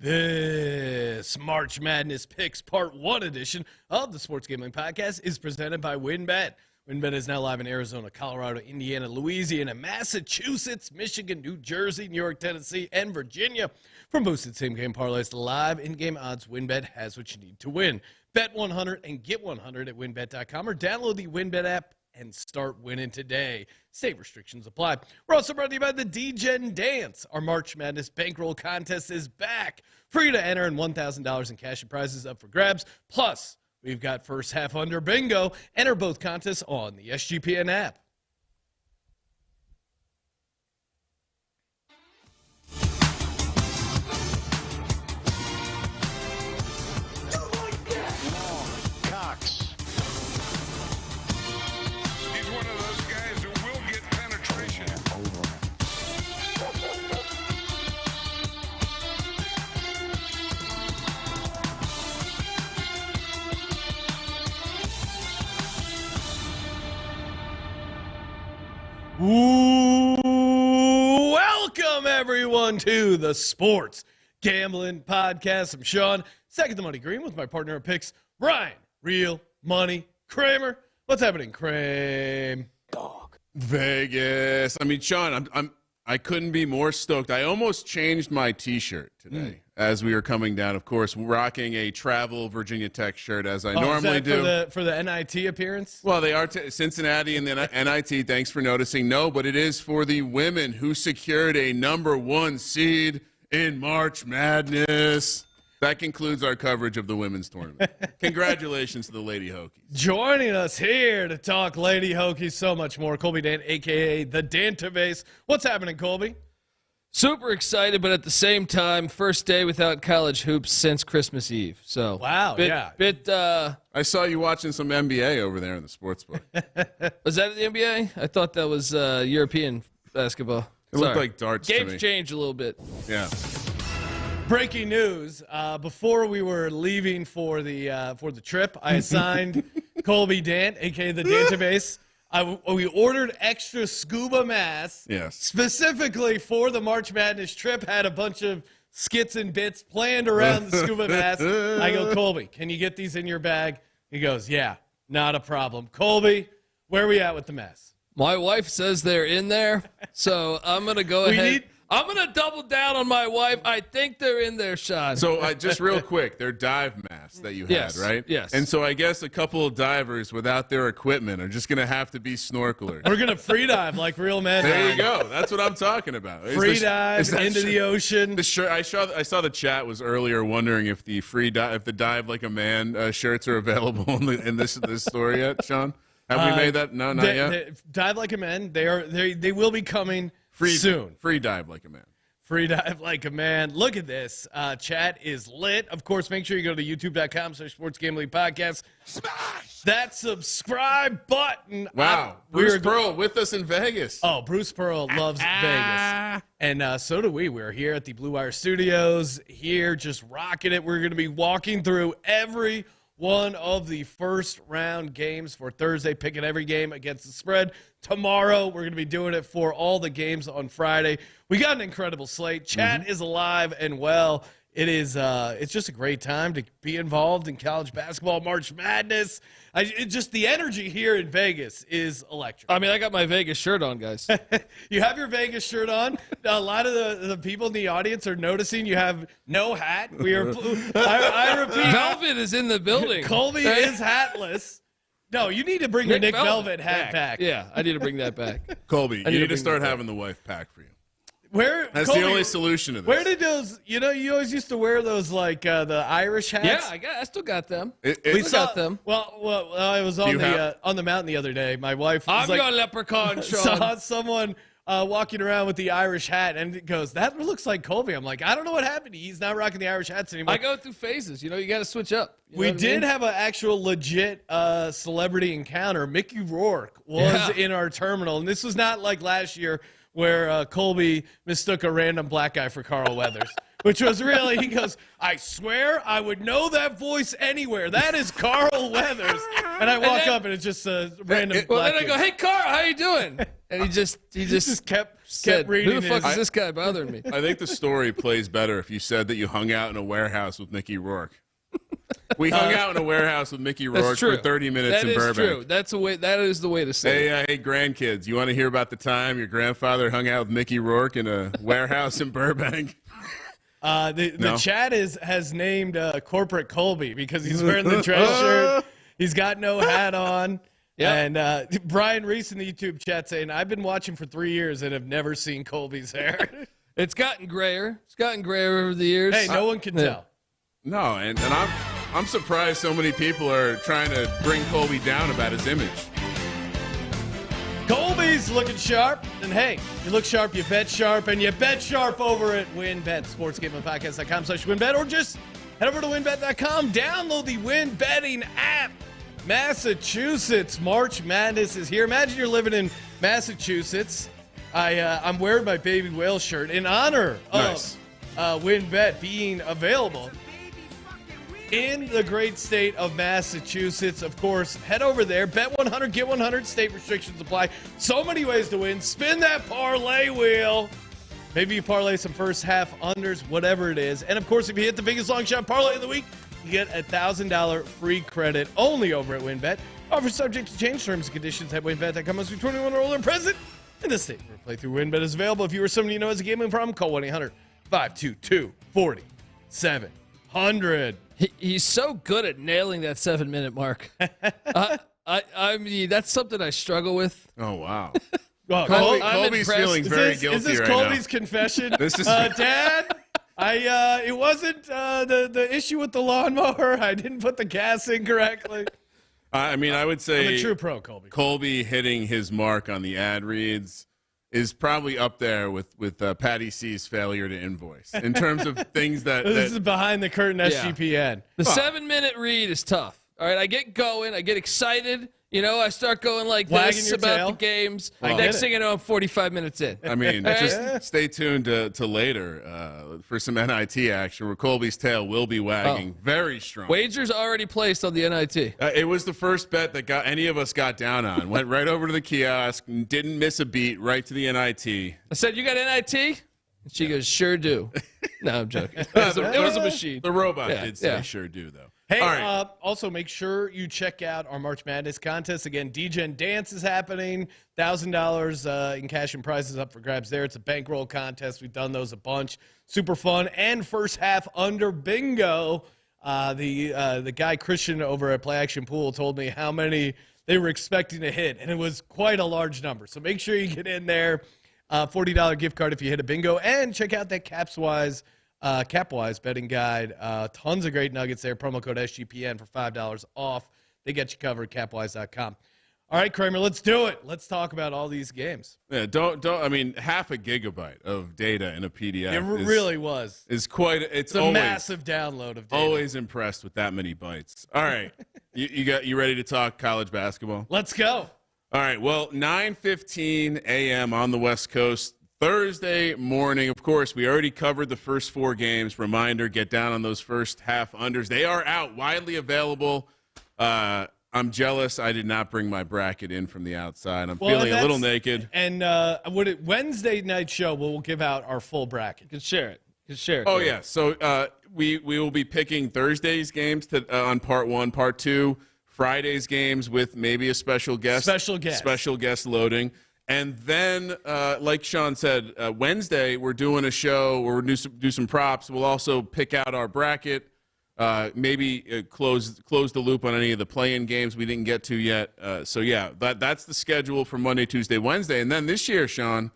This March Madness Picks Part 1 edition of the Sports Gambling Podcast is presented by WynnBet. WynnBet is now live in Arizona, Colorado, Indiana, Louisiana, Massachusetts, Michigan, New Jersey, New York, Tennessee, and Virginia. From boosted same-game parlays to live in-game odds, WynnBet has what you need to win. Bet 100 and get 100 at WynnBet.com or download the WynnBet app and start winning today. State restrictions apply. We're also brought to you by the DGen Dance. Our March Madness bankroll contest is back. Free to enter and $1,000 in cash and prizes up for grabs. Plus, we've got first half under bingo. Enter both contests on the SGPN app. Welcome, everyone, to the Sports Gambling Podcast. I'm Sean, second the money green with my partner in picks, Ryan, Real Money Kramer. What's happening, Kramer? Dog. Vegas. I mean, Sean, I couldn't be more stoked. I almost changed my T-shirt today as we were coming down. Of course, rocking a travel Virginia Tech shirt as I normally do. For the NIT appearance? Well, they are Cincinnati and the NIT. Thanks for noticing. No, but it is for the women who secured a #1 seed in March Madness. That concludes our coverage of the women's tournament. Congratulations to the Lady Hokies. Joining us here to talk Lady Hokies, so much more, Colby Dant, a.k.a. the Dantabase. What's happening, Colby? Super excited, but at the same time, first day without college hoops since Christmas Eve. So wow, I saw you watching some NBA over there in the sportsbook. Was that the NBA? I thought that was European basketball. It looked like darts to me. Games changed a little bit. Yeah. Breaking news, before we were leaving for the trip, I assigned Colby Dant, a.k.a. the Dantabase. We ordered extra scuba masks, specifically for the March Madness trip, had a bunch of skits and bits planned around the scuba mask. I go, Colby, can you get these in your bag? He goes, yeah, not a problem. Colby, where are we at with the masks? My wife says they're in there, so I'm going to go ahead. I'm going to double down on my wife. I think they're in there, Sean. So just real quick, they're dive masks that you had, right? Yes. And so I guess a couple of divers without their equipment are just going to have to be snorkelers. We're going to free dive like real men. There you go. That's what I'm talking about. Free dive into the ocean. The shirt, I saw the chat was earlier wondering if the dive like a man shirts are available in this story yet, Sean? Have we made that? No, not yet. Dive like a man. They will be coming. Soon. Free dive like a man. Free dive like a man. Look at this. Chat is lit. Of course, make sure you go to youtube.com/Sports Gambling Podcast. Smash that subscribe button. Wow. Bruce Pearl with us in Vegas. Oh, Bruce Pearl loves Vegas. And so do we. We're here at the Blue Wire Studios, here just rocking it. We're going to be walking through every one of the first round games for Thursday, picking every game against the spread. Tomorrow, we're going to be doing it for all the games on Friday. We got an incredible slate. Chat is alive and well. It is it's just a great time to be involved in college basketball, March Madness. Just the energy here in Vegas is electric. I mean, I got my Vegas shirt on, guys. You have your Vegas shirt on. A lot of the people in the audience are noticing you have no hat. We are. I repeat, Velvet is in the building. Colby is hatless. No, you need to bring your Nick Velvet hat back. Yeah, I need to bring that back. Colby, you need to start having the wife pack for you. That's Colby, the only solution to this. Where did those, you always used to wear those, like, the Irish hats? Yeah, I still got them. We got them. Well, I was on the mountain the other day. My wife was your leprechaun, Sean. Saw someone walking around with the Irish hat, and it goes, that looks like Colby. I'm like, I don't know what happened. He's not rocking the Irish hats anymore. I go through phases. You got to switch up. We did have an actual legit celebrity encounter. Mickey Rourke was in our terminal, and this was not like last year where Colby mistook a random black guy for Carl Weathers, which was really, he goes, I swear I would know that voice anywhere. That is Carl Weathers. And I walk up, and it's just a random black then I go, hey, Carl, how you doing? And he just kept said, reading. "Who the fuck is this guy bothering me?" I think the story plays better if you said that you hung out in a warehouse with Mickey Rourke. We hung out in a warehouse with Mickey Rourke for 30 minutes in Burbank. True. That is the way to say it. Hey, grandkids, you want to hear about the time your grandfather hung out with Mickey Rourke in a warehouse in Burbank? The chat has named corporate Colby because he's wearing the dress shirt. He's got no hat on. Yep. And Brian Reese in the YouTube chat saying, I've been watching for 3 years and have never seen Colby's hair. It's gotten grayer. It's gotten grayer over the years. Hey, no one can tell. No, and I'm surprised so many people are trying to bring Colby down about his image. Colby's looking sharp, and hey, you look sharp, you bet sharp, and you bet sharp over at WynnBet, sportsgamblingpodcast.com/WynnBet, or just head over to WynnBet.com, download the Wynn Betting app. Massachusetts March Madness is here. Imagine you're living in Massachusetts. I'm wearing my baby whale shirt in honor of WynnBet being available in the great state of Massachusetts. Of course, head over there, bet 100, get 100. State restrictions apply. So many ways to win. Spin that parlay wheel. Maybe you parlay some first half unders, whatever it is. And of course, if you hit the biggest long shot parlay of the week, you get $1,000 free credit only over at WynnBet. Offer subject to change, terms and conditions at WynnBet.com. Must be 21 or older and present in the state where playthrough WynnBet is available. If you or someone you know has a gambling problem, call 1-800-522-4700. He's so good at nailing that 7-minute mark. I mean, that's something I struggle with. Oh, wow. Colby's feeling very guilty right now. Is this Colby's confession? This is Dad, it wasn't the issue with the lawnmower. I didn't put the gas in correctly. I mean, I would say I'm a true pro, Colby. Colby hitting his mark on the ad reads is probably up there with Patty C's failure to invoice in terms of things that This is behind the curtain SGPN. The 7-minute read is tough. All right, I get going. I get excited. You know, I start going like this about the games. Next thing you know, I'm 45 minutes in. I mean, just stay tuned to later for some NIT action where Colby's tail will be wagging very strong. Wagers already placed on the NIT. It was the first bet that any of us got down on. Went right over to the kiosk and didn't miss a beat, right to the NIT. I said, "You got NIT?" And she goes, "Sure do." No, I'm joking. It was a machine. The robot did say "sure do," though. Hey, also make sure you check out our March Madness contest. Again, DJ Dance is happening. $1,000 in cash and prizes up for grabs there. It's a bankroll contest. We've done those a bunch. Super fun. And first half under bingo. The guy Christian over at Play Action Pool told me how many they were expecting to hit, and it was quite a large number. So make sure you get in there. $40 gift card if you hit a bingo. And check out that Capwise betting guide. Tons of great nuggets there. Promo code SGPN for $5 off. They get you covered. Capwise.com. All right, Kramer, let's do it. Let's talk about all these games. Yeah, don't. I mean, half a gigabyte of data in a PDF. It really was. Is quite. It's a always, massive download of data. Always impressed with that many bytes. All right, you ready to talk college basketball? Let's go. All right. Well, 9:15 a.m. on the West Coast. Thursday morning, of course, we already covered the first 4 games. Reminder, get down on those first half unders. They are out, widely available. I'm jealous I did not bring my bracket in from the outside. I'm feeling a little naked. And Wednesday night show, we'll give out our full bracket. You can share it. Oh, yeah. So we will be picking Thursday's games on part 1, part 2, Friday's games with maybe a special guest. Special guest loading. And then, like Sean said, Wednesday we're doing a show where we'll do some props. We'll also pick out our bracket, maybe close the loop on any of the play-in games we didn't get to yet. So, yeah, that's the schedule for Monday, Tuesday, Wednesday. And then this year, Sean,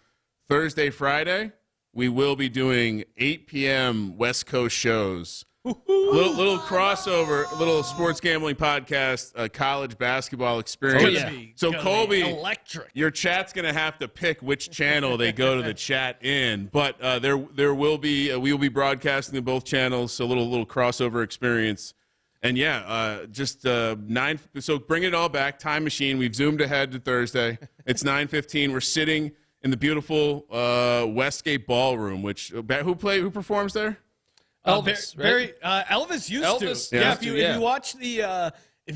Thursday, Friday, we will be doing 8 p.m. West Coast shows. Little crossover, little sports gambling podcast, college basketball experience. So Colby, electric. Your chat's gonna have to pick which channel they go to the chat in, but there will be we will be broadcasting to both channels, so a little crossover experience. And just 9. So bring it all back. Time machine. We've zoomed ahead to Thursday. It's 9:15. We're sitting in the beautiful Westgate Ballroom. Which who performs there? Elvis, right? Elvis used to. Yeah, if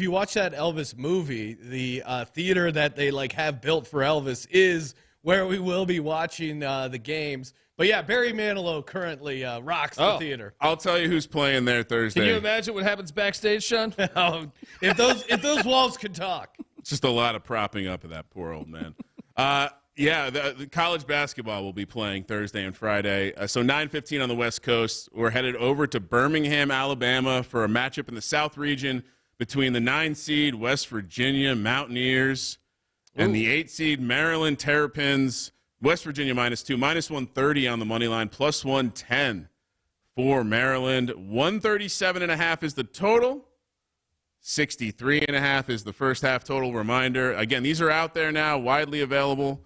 you watch that Elvis movie, the theater that they have built for Elvis is where we will be watching the games. But yeah, Barry Manilow currently rocks the theater. I'll tell you who's playing there Thursday. Can you imagine what happens backstage, Sean? If those walls could talk. It's just a lot of propping up of that poor old man. The college basketball will be playing Thursday and Friday. So 9:15 on the West Coast. We're headed over to Birmingham, Alabama for a matchup in the South region between the 9 seed West Virginia Mountaineers and the 8 seed Maryland Terrapins. West Virginia -2, -130 on the money line, +110 for Maryland. 137.5 is the total. 63.5 is the first half total. Reminder, again, these are out there now, widely available.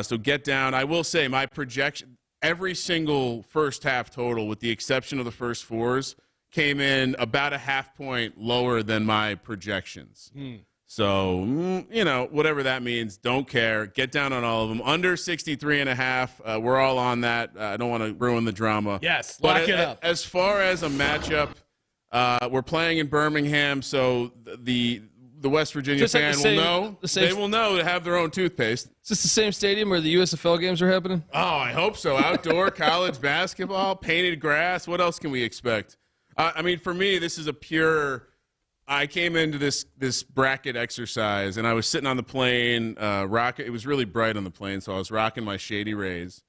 So get down. I will say my projection, every single first half total, with the exception of the first fours, came in about a half point lower than my projections. So, whatever that means, don't care. Get down on all of them. Under 63.5, we're all on that. I don't want to ruin the drama. Yes, lock it up. As far as a matchup, we're playing in Birmingham, so the West Virginia fan will know. They will know to have their own toothpaste. Is this the same stadium where the USFL games are happening? Oh, I hope so. Outdoor college basketball, painted grass. What else can we expect? For me, this is a pure – I came into this bracket exercise, and I was sitting on the plane. It was really bright on the plane, so I was rocking my Shady Rays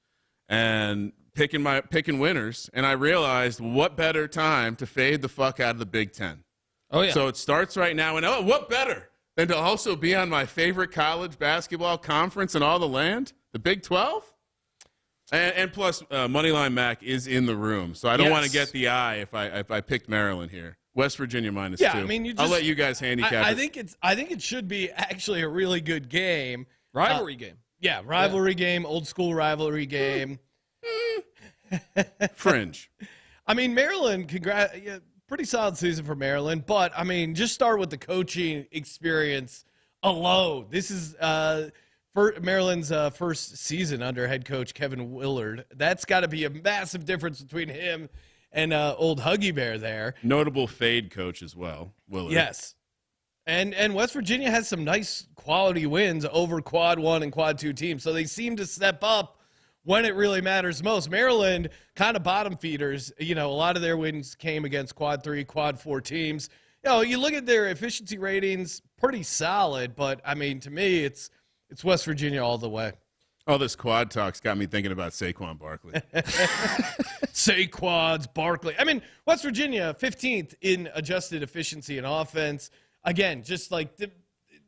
and picking winners, and I realized what better time to fade the fuck out of the Big Ten. Oh, yeah. So it starts right now, and what better than to also be on my favorite college basketball conference in all the land, the Big 12? And plus, Moneyline Mac is in the room, so I don't want to get the eye if I picked Maryland here. West Virginia -2. Yeah, I'll let you guys handicap it. I think it should be actually a really good game. Rivalry game. Yeah, game, old school rivalry game. Fringe. Maryland, pretty solid season for Maryland, but just start with the coaching experience alone. This is Maryland's first season under head coach Kevin Willard. That's got to be a massive difference between him and old Huggy Bear there. Notable fade coach as well, Willard. Yes. And West Virginia has some nice quality wins over Quad 1 and Quad 2 teams, so they seem to step up when it really matters most. Maryland, kind of bottom feeders. A lot of their wins came against Quad 3, Quad 4 teams. You look at their efficiency ratings, pretty solid, but, to me, it's West Virginia all the way. All this quad talk's got me thinking about Saquon Barkley. Saquads, Barkley. West Virginia, 15th in adjusted efficiency and offense. Again, just like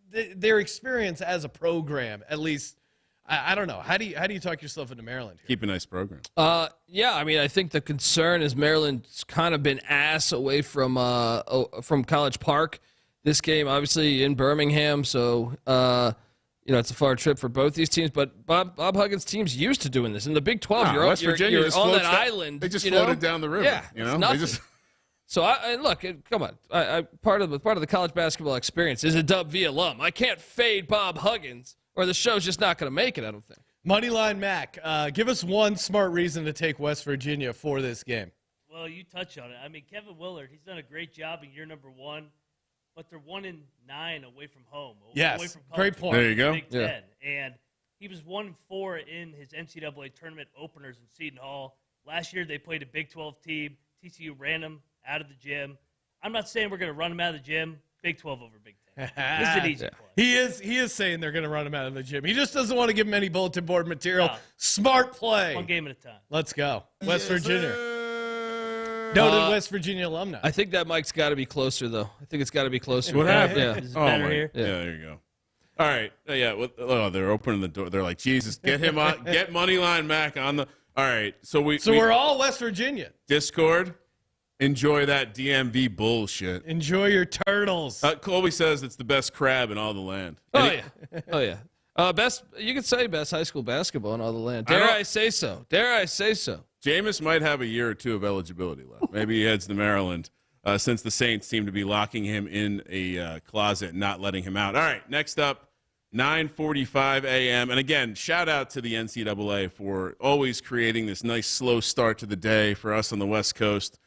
their experience as a program, at least, I don't know. How do you talk yourself into Maryland here? Keep a nice program. I think the concern is Maryland's kind of been ass away from College Park. This game, obviously, in Birmingham, so it's a far trip for both these teams, but Bob Huggins' team's used to doing this. In the Big 12, you're on that island. They just floated down the river. Yeah, nothing. So look, come on. Part of the college basketball experience is a Dub V alum. I can't fade Bob Huggins, or the show's just not going to make it, I don't think. Moneyline Mac, give us one smart reason to take West Virginia for this game. Well, you touch on it. Kevin Willard, he's done a great job in year number 1. But they're 1-9 away from home. Yes, away from great point. There you go. Big Ten. And he was 1-4 in his NCAA tournament openers in Seton Hall. Last year they played a Big 12 team. TCU ran them out of the gym. I'm not saying we're going to run them out of the gym. Big 12 over Big 10. This is an easy play. He is saying they're going to run him out of the gym. He just doesn't want to give him any bulletin board material. No. Smart play. One game at a time. Let's go. West Virginia. Noted West Virginia alumni. I think that mic's got to be closer, though. I think it's got to be closer. What happened? Yeah. Is it better here? Yeah, there you go. All right. They're opening the door. They're like, Jesus, get him on. Get Moneyline Mac on the. All right. So we're all West Virginia. Discord. Enjoy that DMV bullshit. Enjoy your turtles. Colby says it's the best crab in all the land. Oh yeah. Best. You could say best high school basketball in all the land. Dare I say so? Jameis might have a year or two of eligibility left. Maybe he heads to Maryland since the Saints seem to be locking him in a closet and not letting him out. All right, next up, 9:45 a.m. And again, shout out to the NCAA for always creating this nice slow start to the day for us on the West Coast.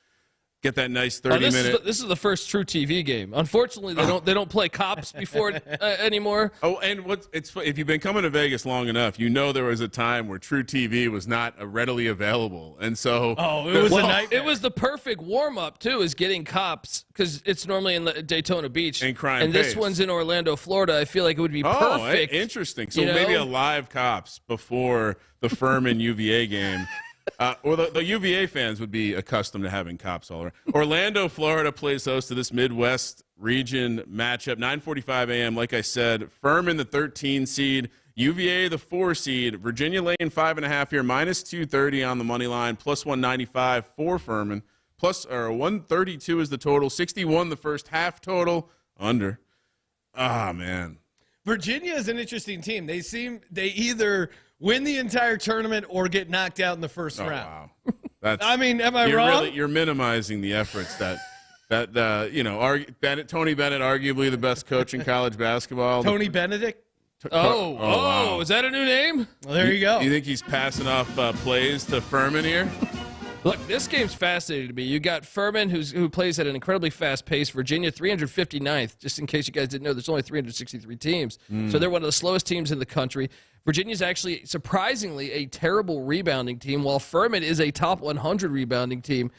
Get that nice Oh, 30-minute. this is the first true TV game. Unfortunately, they don't play cops before anymore. Oh, and if you've been coming to Vegas long enough, you know there was a time where true TV was not readily available, and so It was the perfect warm up too, is getting cops, because it's normally in Daytona Beach and crime. And this one's in Orlando, Florida. I feel like it would be perfect. Interesting. So maybe a live cops before the Furman UVA game. Or the UVA fans would be accustomed to having cops all around. Orlando, Florida plays host to this Midwest region matchup, 9:45 a.m. Like I said, Furman, the 13 seed, UVA, the 4 seed, Virginia laying 5.5 here, -230 on the money line, +195 for Furman, or 132 is the total, 61 the first half total, under. Ah, man. Virginia is an interesting team. They either win the entire tournament or get knocked out in the first round. Wow. I mean, am I wrong? You're minimizing the efforts that Tony Bennett, arguably the best coach in college basketball. Tony Benedict? Wow. Is that a new name? Well, there you go. You think he's passing off plays to Furman here? Look, this game's fascinating to me. You got Furman, who plays at an incredibly fast pace. Virginia, 359th. Just in case you guys didn't know, there's only 363 teams. So they're one of the slowest teams in the country. Virginia's actually, surprisingly, a terrible rebounding team, while Furman is a top 100 rebounding team.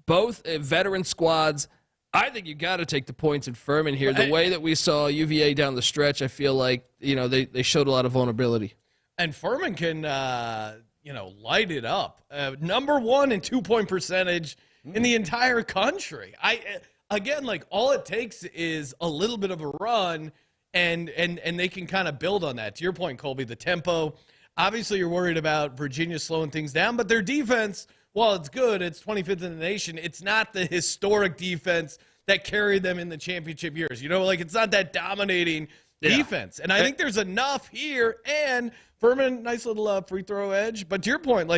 Both veteran squads. I think you got to take the points in Furman here. The way that we saw UVA down the stretch, I feel like they showed a lot of vulnerability. And Furman can light it up. Number 1 in 2-point percentage in the entire country. All it takes is a little bit of a run, and they can kind of build on that. To your point, Colby, the tempo. Obviously, you're worried about Virginia slowing things down, but their defense, while it's good, it's 25th in the nation. It's not the historic defense that carried them in the championship years. It's not that dominating defense. And I think there's enough here, and Furman, nice little free throw edge. But to your point,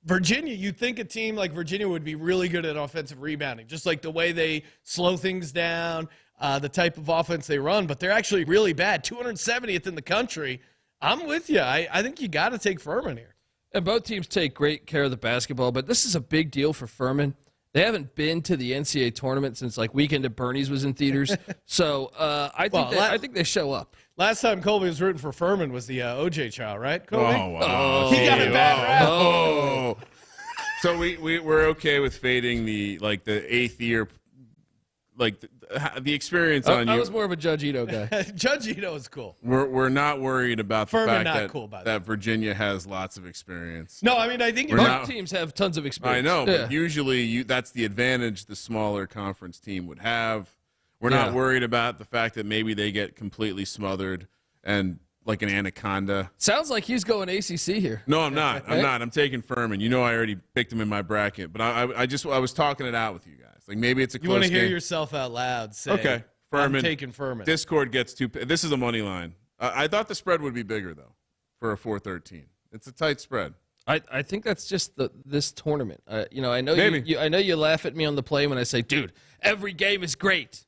Virginia, you think a team like Virginia would be really good at offensive rebounding, just like the way they slow things down, the type of offense they run, but they're actually really bad. 270th in the country. I'm with you. I think you got to take Furman here. And both teams take great care of the basketball, but this is a big deal for Furman. They haven't been to the NCAA tournament since Weekend at Bernie's was in theaters. So I think they show up. Last time Colby was rooting for Furman was the OJ trial, right, Colby? Oh, wow. He got a bad rap. Oh. So we're okay with fading the 8th year, the experience on you. I was more of a Judge Ito guy. Judge Ito is cool. We're not worried about the Furman fact cool that Virginia has lots of experience. No, I think both teams have tons of experience. I know, but usually that's the advantage the smaller conference team would have. We're not worried about the fact that maybe they get completely smothered and like an anaconda. Sounds like he's going ACC here. No, I'm not. I'm taking Furman. I already picked him in my bracket, but I was talking it out with you guys. Maybe it's a close game. You want to hear yourself out loud say, okay, Furman. I'm taking Furman. Discord gets this is a money line. I thought the spread would be bigger, though, for a 4-13. It's a tight spread. I think that's just this tournament. I know Maybe. I know you laugh at me on the play when I say, dude, every game is great.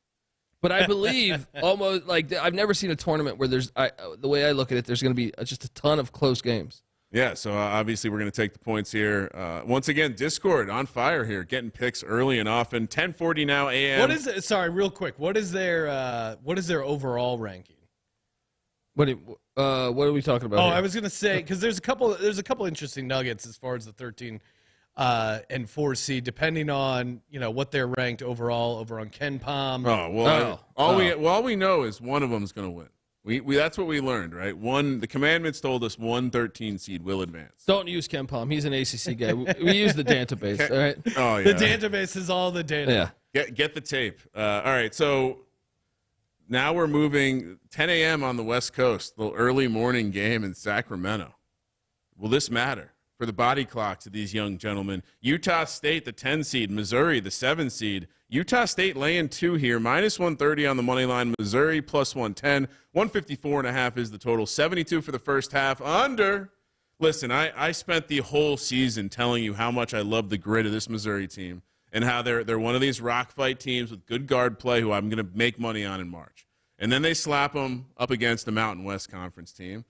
But I believe almost I've never seen a tournament where there's the way I look at it, there's going to be just a ton of close games. Yeah, so obviously we're going to take the points here. Once again, Discord on fire here, getting picks early and often. 10:40 now a.m. What is it? Sorry, real quick. What is their overall ranking? What are we talking about? Oh, here? I was going to say because there's a couple interesting nuggets as far as the 13 and 4 seed, depending on what they're ranked overall over on Ken Palm. All we know is one of them is going to win. We that's what we learned, right? The commandments told us 1-13 seed will advance. Don't use Ken Palm. He's an ACC guy. We use the database, all right? Oh, yeah. The database is all the data. Yeah. Get the tape. All right, so now we're moving 10 a.m. on the West Coast, little early morning game in Sacramento. Will this matter for the body clocks of these young gentlemen? Utah State, the 10 seed, Missouri, the 7 seed. Utah State laying 2 here, -130 on the money line. Missouri +110. 154.5 is the total. 72 for the first half. Under. Listen, I spent the whole season telling you how much I love the grit of this Missouri team and how they're one of these rock fight teams with good guard play who I'm going to make money on in March. And then they slap them up against the Mountain West Conference team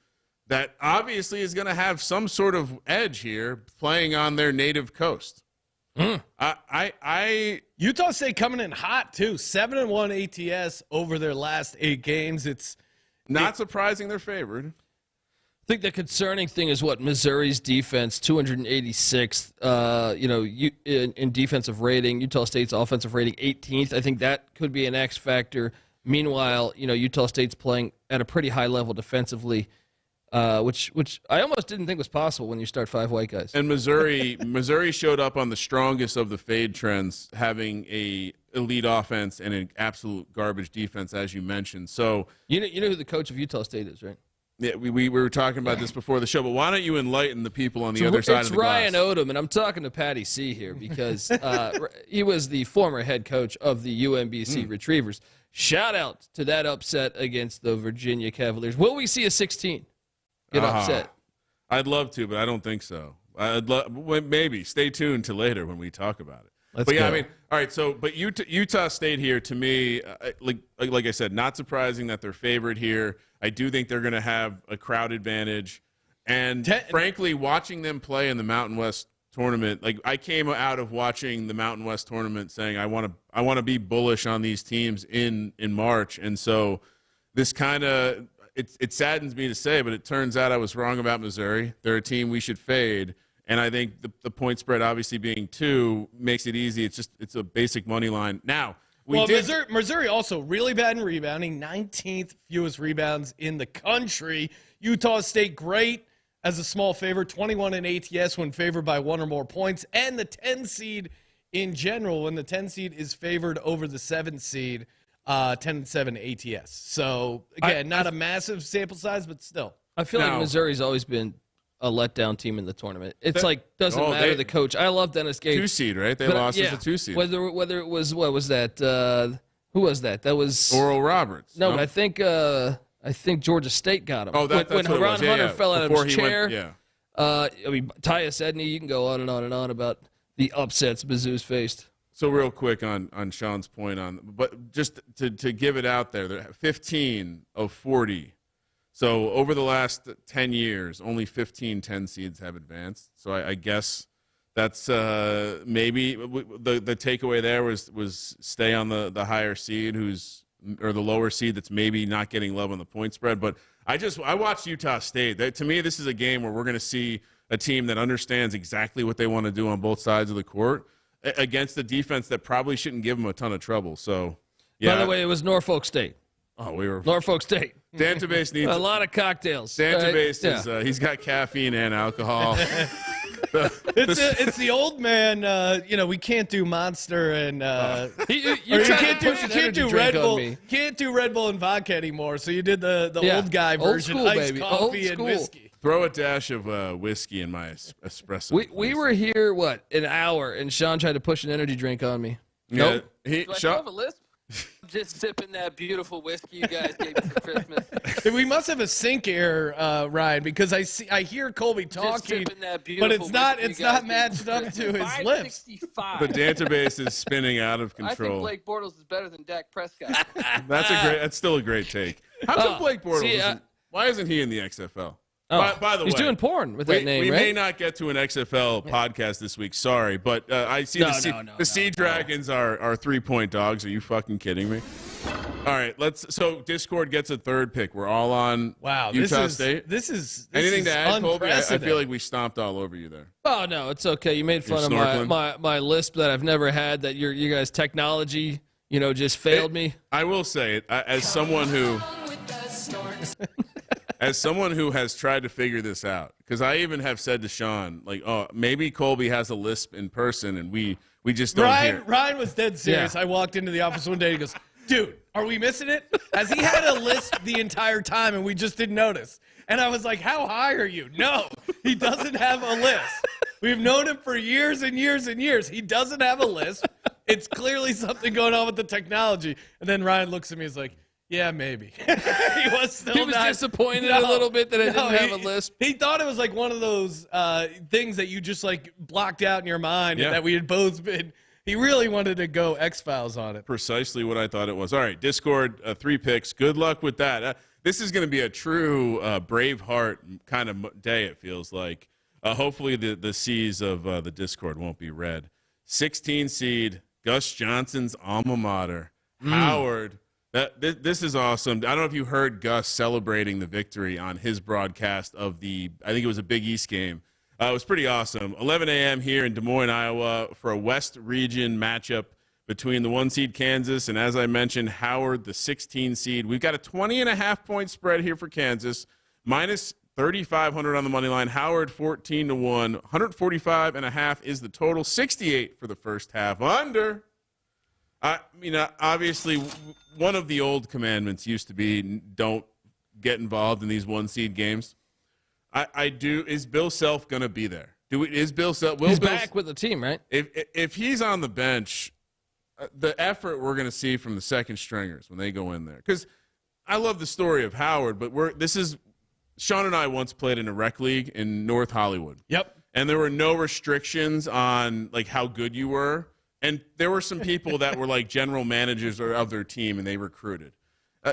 that obviously is going to have some sort of edge here playing on their native coast. You Utah State coming in hot, too. 7-1 ATS over their last 8 games. It's not surprising they're favored. I think the concerning thing is what Missouri's defense, 286th, in defensive rating. Utah State's offensive rating, 18th. I think that could be an X factor. Meanwhile, Utah State's playing at a pretty high level defensively, which I almost didn't think was possible when you start 5 white guys. And Missouri showed up on the strongest of the fade trends, having a elite offense and an absolute garbage defense, as you mentioned. So you know who the coach of Utah State is, right? Yeah, we were talking about this before the show, but why don't you enlighten the people on the other side of the glass? It's Ryan Odom, and I'm talking to Patty C here because he was the former head coach of the UMBC Retrievers. Shout out to that upset against the Virginia Cavaliers. Will we see a 16 get upset? I'd love to, but I don't think so. Maybe. Stay tuned to later when we talk about it. Let's but yeah, go. I mean, all right. So, but Utah State here, to me, like I said, not surprising that they're favored here. I do think they're going to have a crowd advantage, and frankly, watching them play in the Mountain West tournament, like I came out of watching the Mountain West tournament saying I want to be bullish on these teams in March, and so this kind of it saddens me to say, but it turns out I was wrong about Missouri. They're a team we should fade. And I think the point spread obviously being 2 makes it easy. It's a basic money line. Now, Missouri also really bad in rebounding, 19th fewest rebounds in the country. Utah State great as a small favorite, 21 in ATS when favored by 1 or more points, and the 10 seed in general when the 10 seed is favored over the 7 seed, 10-7 ATS. So again, not a massive sample size, but still. I feel like Missouri's always been a letdown team in the tournament. It's doesn't matter the coach. I love Dennis Gates. 2 seed, right? They lost as a 2 seed. Whether it was what was that? Who was that? That was Oral Roberts. No, but I think Georgia State got him. Oh, that's when what Ron it was. Hunter fell out of his chair. I mean, Tyus Edney. You can go on and on and on about the upsets Mizzou's faced. So real quick on Sean's point but just to give it out there, they're 15 of 40. So over the last 10 years, only 15 10 seeds have advanced. So I guess that's maybe the takeaway there was stay on the higher seed or the lower seed that's maybe not getting love on the point spread. But I watched Utah State. To me, this is a game where we're going to see a team that understands exactly what they want to do on both sides of the court against a defense that probably shouldn't give them a ton of trouble. So, yeah. By the way, it was Norfolk State. Oh, we were Norfolk State. Dantabase needs a lot of cocktails. Dantabase is he's got caffeine and alcohol. It's the old man. We can't do Monster and you can't do Red Bull. Can't do Red Bull and vodka anymore. So you did the old guy version, old school, iced baby. coffee and whiskey. Throw a dash of whiskey in my espresso. We were here an hour, and Sean tried to push an energy drink on me. Yeah, nope. Do I still have a lisp? Just sipping that beautiful whiskey you guys gave me for Christmas. We must have a sync error, Ryan, because I hear Colby talking, but it's not matched up to his lips. The Dantabase is spinning out of control. I think Blake Bortles is better than Dak Prescott. That's still a great take. How come Blake Bortles? Why isn't he in the XFL? By the way, he's doing porn with that name, we right? may not get to an XFL podcast this week. Sorry, but I see the Sea Dragons are 3-point dogs. Are you fucking kidding me? All right, so Discord gets a 3rd pick. We're all on Utah State. This is anything to add, Colby? I unprecedented. feel like we stomped all over you there. Oh no, it's okay. You made fun of my lisp that I've never had. That you guys technology, just failed me. I will say it as someone who. As someone who has tried to figure this out, because I even have said to Sean, maybe Colby has a lisp in person, and we just don't hear it. Ryan was dead serious. Yeah. I walked into the office one day, and he goes, dude, are we missing it? Has he had a lisp the entire time, and we just didn't notice? And I was like, how high are you? No, he doesn't have a lisp. We've known him for years and years and years. He doesn't have a lisp. It's clearly something going on with the technology. And then Ryan looks at me and is like, yeah, maybe. He was disappointed a little bit that I didn't have a lisp. He thought it was like one of those things that you just blocked out in your mind and that we had both been. He really wanted to go X-Files on it. Precisely what I thought it was. All right, Discord, 3 picks. Good luck with that. This is going to be a true Braveheart kind of day, it feels like. Hopefully the C's of the Discord won't be read. 16 seed Gus Johnson's alma mater, Howard. This is awesome. I don't know if you heard Gus celebrating the victory on his broadcast of I think it was a Big East game. It was pretty awesome. 11 a.m. here in Des Moines, Iowa, for a West Region matchup between the 1 seed Kansas and, as I mentioned, Howard, the 16 seed. We've got a 20.5-point spread here for Kansas, minus 3,500 on the money line. Howard 14-1, 145.5 is the total. 68 for the first half. Under. I mean, obviously, one of the old commandments used to be don't get involved in these 1 seed games. I do. Is Bill Self going to be there? Is Bill Self? He's back with the team, right? If he's on the bench, the effort we're going to see from the second stringers when they go in there. Because I love the story of Howard, but Sean and I once played in a rec league in North Hollywood. Yep. And there were no restrictions on like how good you were. And there were some people that were like general managers of their team, and they recruited.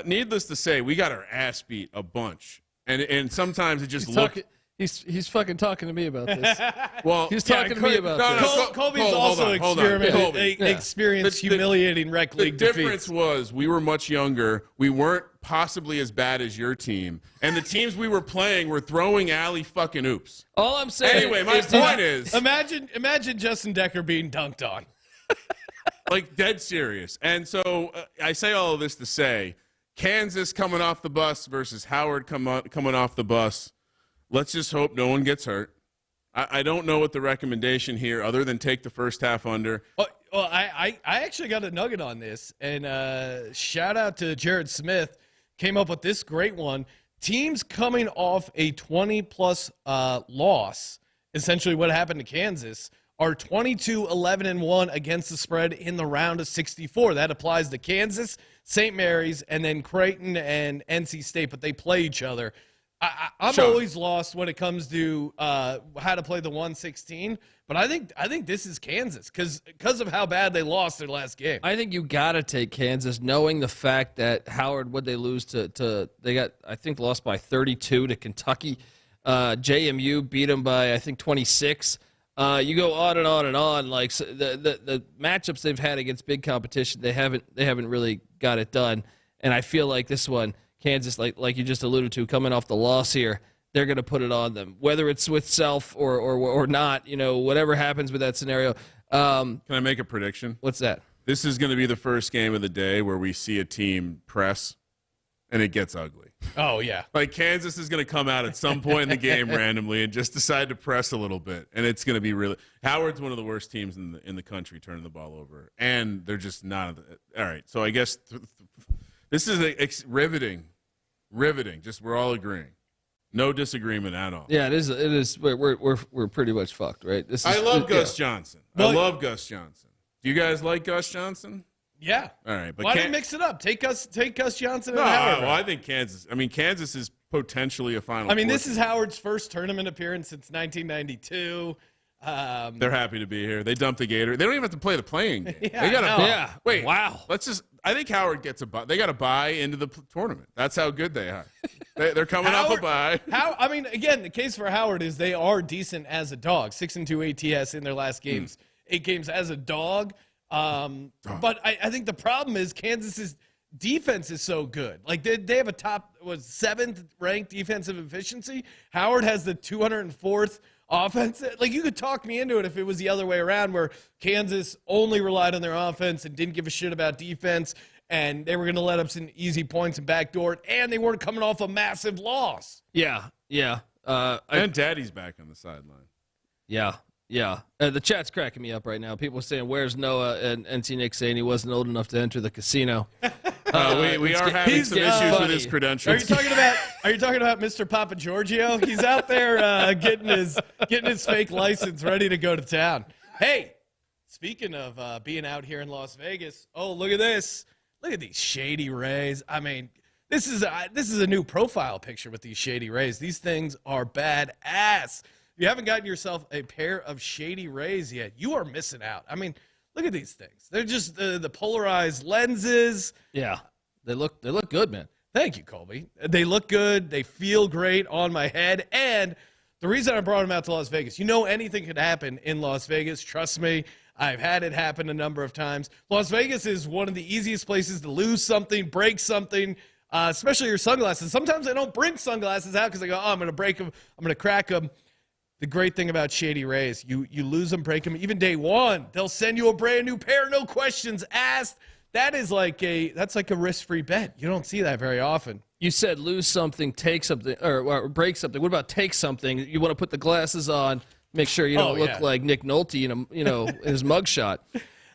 Needless to say, we got our ass beat a bunch. And sometimes it just looked. He's fucking talking to me about this. Well, he's talking to me about this. Colby's also experienced humiliating rec league defeats. The difference was we were much younger. We weren't possibly as bad as your team. And the teams we were playing were throwing alley fucking oops. All I'm saying anyway, my point is. Imagine Justin Decker being dunked on. Like dead serious. And so I say all of this to say Kansas coming off the bus versus Howard coming off the bus. Let's just hope no one gets hurt. I don't know what the recommendation here other than take the first half under. Well, I actually got a nugget on this, and shout out to Jared Smith. Came up with this great one. Teams coming off a 20-plus loss, essentially what happened to Kansas, are 22-11-1 against the spread in the round of 64. That applies to Kansas, St. Mary's, and then Creighton and NC State, but they play each other. I'm always lost when it comes to how to play the 116, but I think this is Kansas because of how bad they lost their last game. I think you got to take Kansas, knowing the fact that Howard, would they lose to they got, I think, lost by 32 to Kentucky. JMU beat them by, I think, 26. You go on and on and on. Like the matchups they've had against big competition, they haven't really got it done. And I feel like this one, Kansas, like you just alluded to, coming off the loss here, they're going to put it on them, whether it's with Self or not. You know, whatever happens with that scenario. Can I make a prediction? What's that? This is going to be the first game of the day where we see a team press, and it gets ugly. Oh, yeah. Like Kansas is going to come out at some point in the game randomly and just decide to press a little bit, and it's going to be really – Howard's one of the worst teams in the country turning the ball over, and they're just not – all right, so I guess this is riveting. Just we're all agreeing. No disagreement at all. Yeah, it is. We're pretty much fucked, right? I love Gus Johnson. I love Gus Johnson. Do you guys like Gus Johnson? Yeah. All right, but why don't you mix it up? Take Gus Johnson. No, and Howard. well, I think Kansas. I mean, Kansas is potentially a Final. I mean, Four this is Howard's first tournament appearance since 1992. They're happy to be here. They dumped the Gator. They don't even have to play the playing game. Yeah, they got no. Yeah. Wait. Wow. I think Howard gets a buy. They got a buy into the tournament. That's how good they are. They're coming off a buy. I mean, again, the case for Howard is they are decent as a dog. 6-2 ATS in their last games. 8 games as a dog. But I think the problem is Kansas's defense is so good. Like they have a top 7th ranked defensive efficiency. Howard has the 204th offense. Like you could talk me into it if it was the other way around, where Kansas only relied on their offense and didn't give a shit about defense, and they were going to let up some easy points and backdoor, and they weren't coming off a massive loss. Yeah. And Daddy's back on the sideline. Yeah. The chat's cracking me up right now. People are saying, "Where's Noah?" And NC Nick saying he wasn't old enough to enter the casino. We are having some issues with his credentials. Are you talking about Mr. Papa Giorgio? He's out there getting his fake license, ready to go to town. Hey, speaking of being out here in Las Vegas, oh look at this! Look at these shady rays. I mean, this is a new profile picture with these shady rays. These things are badass. If you haven't gotten yourself a pair of shady rays yet, you are missing out. I mean, look at these things. They're just the polarized lenses. Yeah, they look good, man. Thank you, Colby. They look good. They feel great on my head. And the reason I brought them out to Las Vegas, anything could happen in Las Vegas. Trust me. I've had it happen a number of times. Las Vegas is one of the easiest places to lose something, break something, especially your sunglasses. Sometimes I don't bring sunglasses out because I go, oh, I'm going to break them. I'm going to crack them. The great thing about Shady Rays, you lose them, break them, even day one, they'll send you a brand new pair, no questions asked. That's like a risk-free bet. You don't see that very often. You said lose something, take something, or break something. What about take something? You want to put the glasses on, make sure you don't look like Nick Nolte in his mugshot.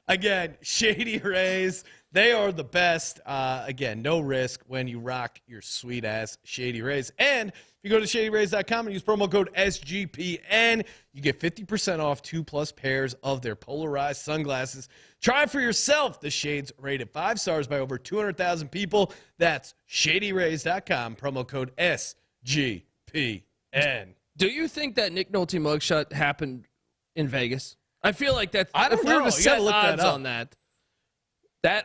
Again, Shady Rays, they are the best. Again, no risk when you rock your sweet-ass Shady Rays. And if you go to ShadyRays.com and use promo code SGPN, you get 50% off 2+ pairs of their polarized sunglasses. Try it for yourself. The shades rated 5 stars by over 200,000 people. That's ShadyRays.com, promo code SGPN. Do you think that Nick Nolte mugshot happened in Vegas? I feel like that's. I don't if know. we were to set look odds that up. on that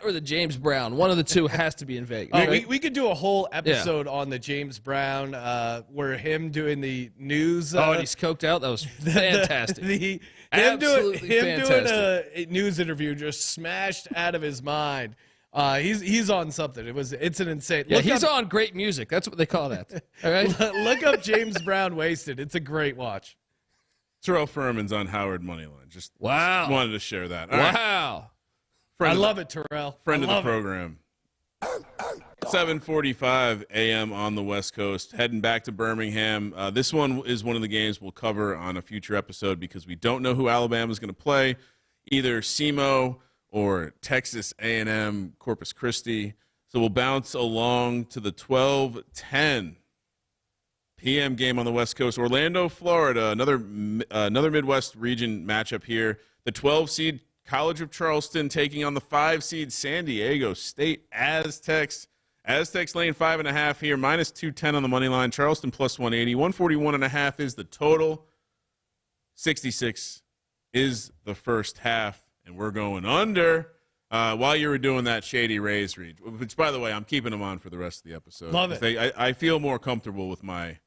or the James Brown, one of the two has to be in Vegas. Right? We could do a whole episode on the James Brown, where him doing the news. And he's coked out. That was fantastic. Him doing fantastic. a news interview just smashed out of his mind. He's on something. It's an insane. Yeah, he's on great music. That's what they call that. All right. Look up James Brown Wasted. It's a great watch. Terrell Furman's on Howard Moneyline. Just wanted to share that. All right. I love it, Terrell. Friend of the program. 7:45 a.m. on the West Coast, heading back to Birmingham. This one is one of the games we'll cover on a future episode because we don't know who Alabama is going to play, either SEMO or Texas A&M Corpus Christi. So we'll bounce along to the 12:10 p.m. game on the West Coast. Orlando, Florida, another Midwest region matchup here. The 12-seed College of Charleston taking on the 5-seed San Diego State Aztecs. Aztecs laying 5.5 here, minus 210 on the money line. Charleston plus 180. 141.5 is the total. 66 is the first half, and we're going under. While you were doing that Shady Rays read, which, by the way, I'm keeping them on for the rest of the episode. Love it. I feel more comfortable with my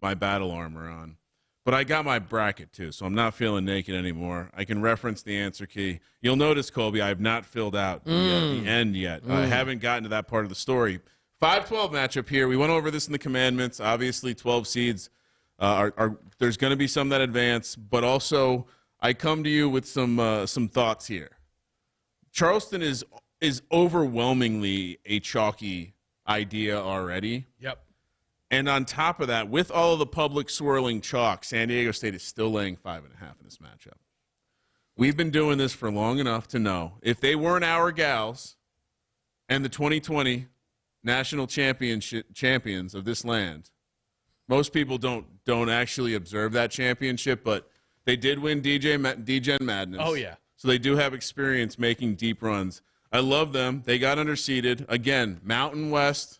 battle armor on. But I got my bracket, too, so I'm not feeling naked anymore. I can reference the answer key. You'll notice, Colby, I have not filled out the end yet. I haven't gotten to that part of the story. 5-12 matchup here. We went over this in the commandments. Obviously, 12 seeds there's going to be some that advance, but also I come to you with some thoughts here. Charleston is overwhelmingly a chalky idea already. Yep. And on top of that, with all of the public swirling chalk, San Diego State is still laying 5.5 in this matchup. We've been doing this for long enough to know if they weren't our gals and the 2020 national champions of this land, most people don't actually observe that championship, but they did win DGen Madness. Oh, yeah. So they do have experience making deep runs. I love them. They got underseeded. Again, Mountain West.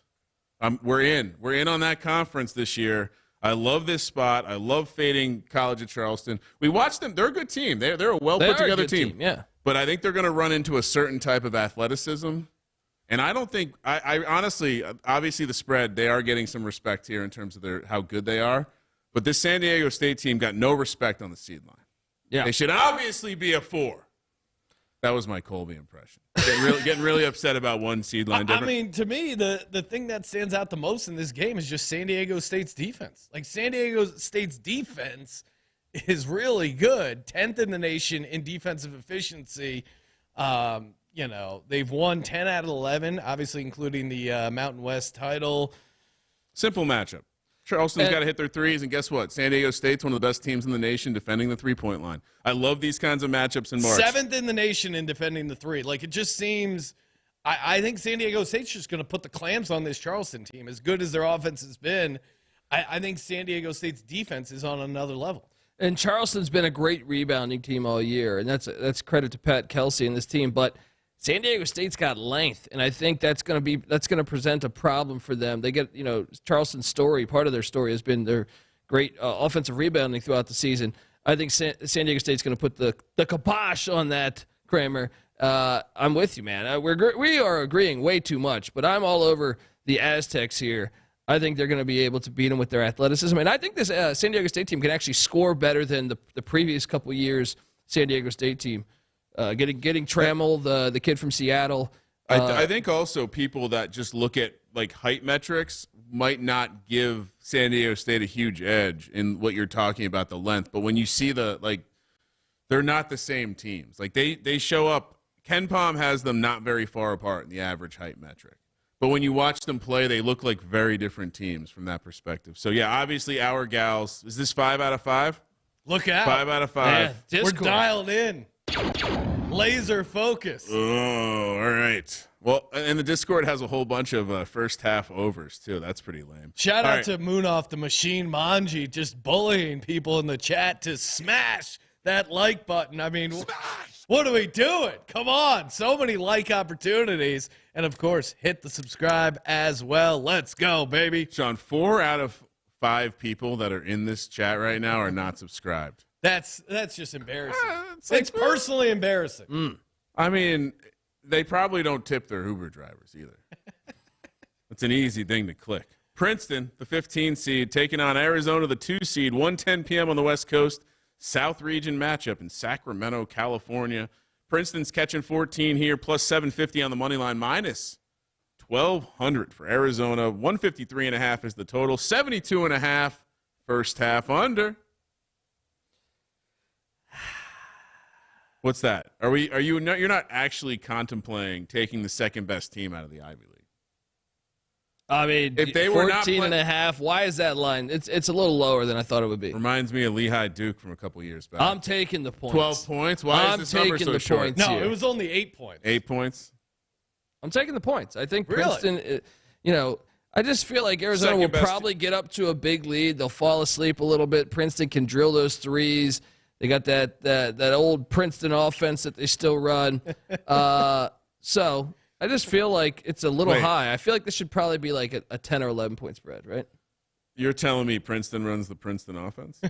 We're in on that conference this year. I love this spot. I love fading College of Charleston. We watched them. They're a good team. They're a well-put-together team. Yeah. But I think they're going to run into a certain type of athleticism. And I don't think – I honestly – obviously the spread, they are getting some respect here in terms of how good they are. But this San Diego State team got no respect on the seed line. Yeah. They should obviously be a 4. That was my Colby impression. Getting really upset about one seed line difference. I mean, to me, the thing that stands out the most in this game is just San Diego State's defense. Like, San Diego State's defense is really good, 10th in the nation in defensive efficiency. They've won 10 out of 11, obviously including the Mountain West title. Simple matchup. Charleston's got to hit their threes, and guess what? San Diego State's one of the best teams in the nation defending the three-point line. I love these kinds of matchups in March. 7th in the nation in defending the three. Like, it just seems I think San Diego State's just going to put the clamps on this Charleston team. As good as their offense has been, I think San Diego State's defense is on another level. And Charleston's been a great rebounding team all year, and that's credit to Pat Kelsey and this team. But San Diego State's got length, and I think that's going to present a problem for them. They get, Charleston's story, part of their story has been their great offensive rebounding throughout the season. I think San Diego State's going to put the kibosh on that, Kramer. I'm with you, man. We are agreeing way too much, but I'm all over the Aztecs here. I think they're going to be able to beat them with their athleticism, and I think this San Diego State team can actually score better than the previous couple years San Diego State team Getting Trammell, the kid from Seattle. I think also people that just look at like height metrics might not give San Diego State a huge edge in what you're talking about, the length. But when you see they're not the same teams. Like they show up. Ken Pom has them not very far apart in the average height metric. But when you watch them play, they look like very different teams from that perspective. So, yeah, obviously our gals. Is this 5 out of 5? Look out. 5 out of 5. Yeah, We're dialed in. Laser focus. Oh, all right. Well, and the Discord has a whole bunch of first half overs, too. That's pretty lame. Shout All out right. to Moon Off the Machine Manji just bullying people in the chat to smash that like button. I mean, what are we doing? Come on. So many like opportunities. And, of course, hit the subscribe as well. Let's go, baby. Sean, 4 out of 5 people that are in this chat right now are not subscribed. That's just embarrassing. It's It's like- personally embarrassing. I mean, they probably don't tip their Uber drivers either. It's an easy thing to click. Princeton, the 15 seed, taking on Arizona, the 2 seed, 1:10 p.m. on the West Coast. South region matchup in Sacramento, California. Princeton's catching 14 here, plus 750 on the money line, minus 1,200 for Arizona. 153.5 is the total. 72.5 first half under. What's that? You're not actually contemplating taking the second best team out of the Ivy League? I mean, If they were not 14 and a half, why is that line? It's a little lower than I thought it would be. Reminds me of Lehigh Duke from a couple years back. I'm taking the points. 12 points? Why I'm is this number taking so the short? points. No, here. it was only 8 points. 8 points? I'm taking the points. I think Really? Princeton, I just feel like Arizona Second will best. probably get up to a big lead. They'll fall asleep a little bit. Princeton can drill those threes. They got that old Princeton offense that they still run. So I just feel like it's a little Wait. high. I feel like this should probably be like a 10 or 11 point spread, right? You're telling me Princeton runs the Princeton offense?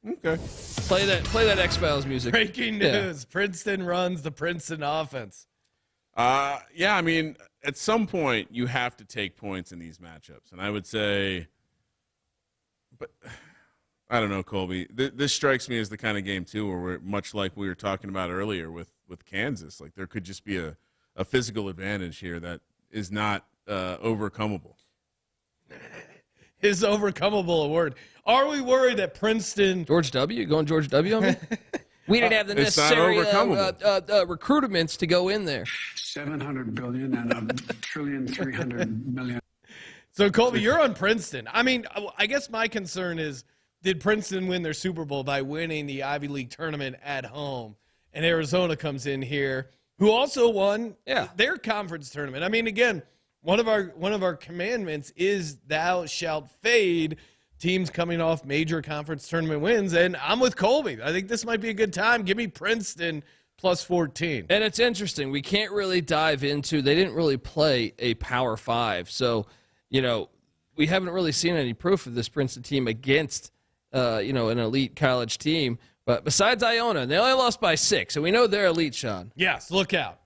Okay. Play that X-Files music. Breaking Yeah. news. Princeton runs the Princeton offense. Yeah, I mean, at some point you have to take points in these matchups. And I would say, but I don't know, Colby. This strikes me as the kind of game, too, where we're much like we were talking about earlier with Kansas. Like there could just be a physical advantage here that is not overcomable. His overcomable award. Are we worried that Princeton... George W? You going George W on me? We didn't have the It's not necessary overcomable. recruitments to go in there. 700 billion and $1,300,000,000,000. So, Colby, you're on Princeton. I mean, I guess my concern is, did Princeton win their Super Bowl by winning the Ivy League tournament at home? And Arizona comes in here, who also won their conference tournament. I mean, again, one of our commandments is thou shalt fade teams coming off major conference tournament wins, and I'm with Colby. I think this might be a good time. Give me Princeton plus 14. And it's interesting. We can't really dive into – they didn't really play a Power 5. So, we haven't really seen any proof of this Princeton team against, an elite college team. But besides Iona, they only lost by 6, and we know they're elite, Sean. Yes, look out.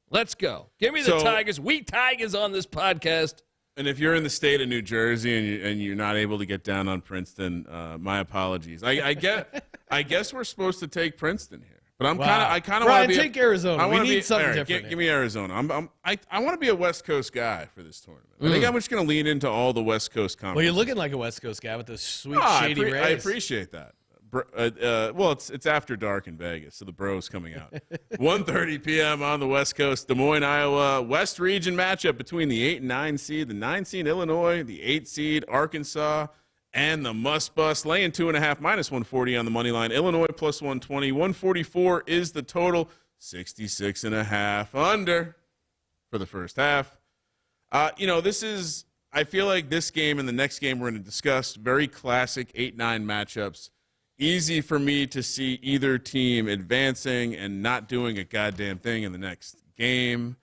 Let's go. Give me the Tigers. We Tigers on this podcast. And if you're in the state of New Jersey and you're not able to get down on Princeton, my apologies. I guess we're supposed to take Princeton here, but I kind of want to be. Take Arizona. We need something right, different. Give me Arizona. I want to be a West Coast guy for this tournament. I think I'm just going to lean into all the West Coast conferences. Well, you're looking like a West Coast guy with those sweet, shady rays. I appreciate that. Well, it's after dark in Vegas, so the bro's coming out. 1:30 p.m. on the West Coast, Des Moines, Iowa. West region matchup between the 8 and 9 seed, the 9 seed Illinois, the 8 seed Arkansas, and the Must Bus. Laying 2.5, minus 140 on the money line. Illinois plus 120. 144 is the total. 66.5 under for the first half. This is. I feel like this game and the next game we're going to discuss, very classic 8-9 matchups. Easy for me to see either team advancing and not doing a goddamn thing in the next game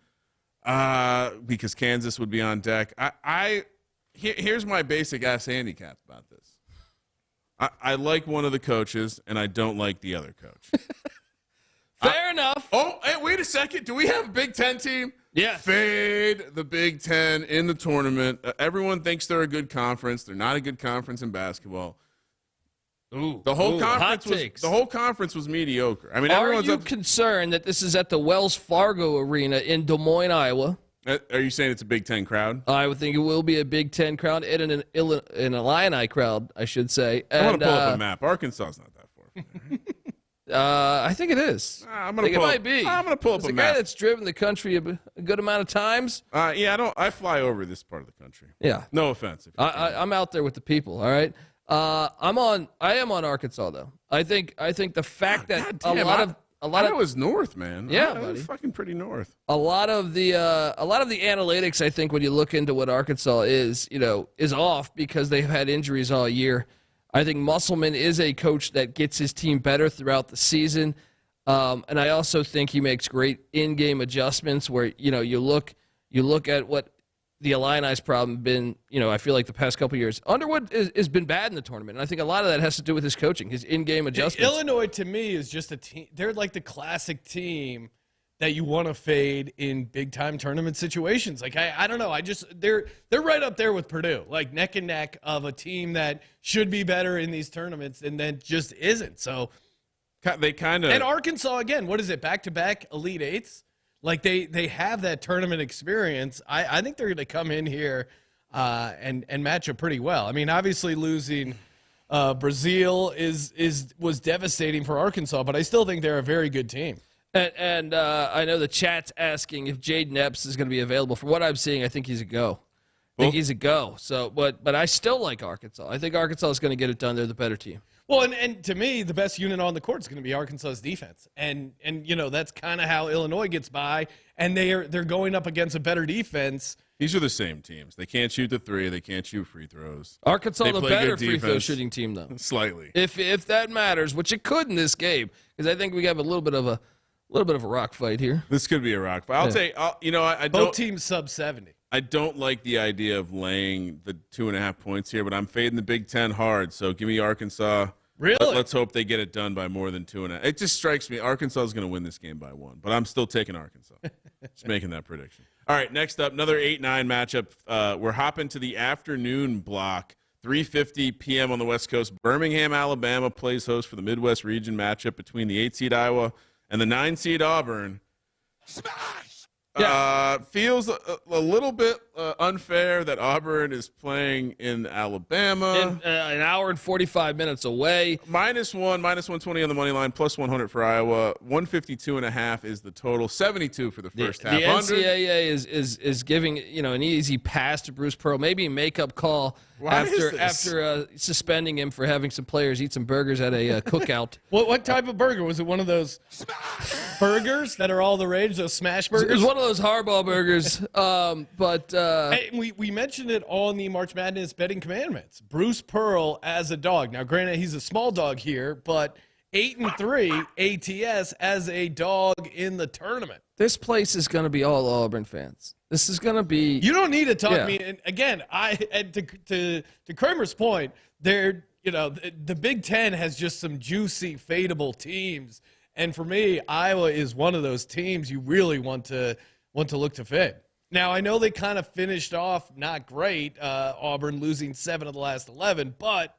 because Kansas would be on deck. Here's my basic ass handicap about this. I like one of the coaches, and I don't like the other coach. Fair enough. Oh, hey, wait a second. Do we have a Big Ten team? Yeah. Fade the Big Ten in the tournament. Everyone thinks they're a good conference. They're not a good conference in basketball. The whole hot conference was takes. mediocre. I mean, Are everyone's you up. concerned that this is at the Wells Fargo Arena in Des Moines, Iowa? Are you saying it's a Big Ten crowd? I would think it will be a Big Ten crowd and an Illini crowd, I should say. I want to pull up a map. Arkansas is not that far from there. I think it is. I'm I think it might be. I'm going to pull up As a a guy map. that's driven the country a good amount of times. I fly over this part of the country. Yeah. No offense. I'm out there with the people, all right? I am on Arkansas though. I think the fact that a lot of was north, man. Yeah, Iowa was buddy. fucking pretty north. a lot of the analytics, I think, when you look into what Arkansas is off because they've had injuries all year. I think Musselman is a coach that gets his team better throughout the season, and I also think he makes great in-game adjustments where you look at what the Illini's problem been. I feel like the past couple of years, Underwood has been bad in the tournament, and I think a lot of that has to do with his coaching, his in-game adjustments. Illinois, to me, is just a team. They're like the classic team that you want to fade in big-time tournament situations. Like, I don't know. They're right up there with Purdue, like neck and neck of a team that should be better in these tournaments and then just isn't. So They kind of. and Arkansas, again, what is it, back-to-back Elite Eights? Like, they have that tournament experience. I think they're going to come in here and match up pretty well. I mean, obviously losing Brazil was devastating for Arkansas, but I still think they're a very good team. And I know the chat's asking if Jaden Epps is going to be available. From what I'm seeing, I think he's a go. He's a go. So, but I still like Arkansas. I think Arkansas is going to get it done. They're the better team. Well, and to me, the best unit on the court is going to be Arkansas's defense, and that's kind of how Illinois gets by, and they're going up against a better defense. These are the same teams. They can't shoot the three. They can't shoot free throws. Arkansas They the play better good free throw defense. shooting team though. Slightly. If that matters, which it could in this game, because I think we have a little bit of a rock fight here. This could be a rock fight. I'll take. I Both don't. teams sub 70. I don't like the idea of laying the 2.5 points here, but I'm fading the Big Ten hard. So give me Arkansas. Really? Let's hope they get it done by more than 2.5. It just strikes me Arkansas is going to win this game by 1, but I'm still taking Arkansas. Just making that prediction. All right, next up, another 8-9 matchup. We're hopping to the afternoon block. 3:50 p.m. on the West Coast. Birmingham, Alabama plays host for the Midwest region matchup between the 8-seed Iowa and the 9-seed Auburn. Feels a little bit unfair that Auburn is playing in Alabama. An hour and 45 minutes away. -1, -120 on the money line, +100 for Iowa. 152.5 is the total. 72 for the first half. The NCAA is giving an easy pass to Bruce Pearl, maybe a makeup call after suspending him for having some players eat some burgers at a cookout. What type of burger? Was it one of those burgers that are all the rage, those smash It burgers? was one of those hardball burgers, Hey, we mentioned it on the March Madness betting commandments. Bruce Pearl as a dog. Now, granted, he's a small dog here, but 8-3 ATS as a dog in the tournament. this place is going to be all Auburn fans. This is going to be. You don't need to talk Yeah. me. And again, to Kramer's point, the Big Ten has just some juicy, fadeable teams, and for me, Iowa is one of those teams you really want to look to fade. Now, I know they kind of finished off not great, Auburn losing 7 of the last 11, but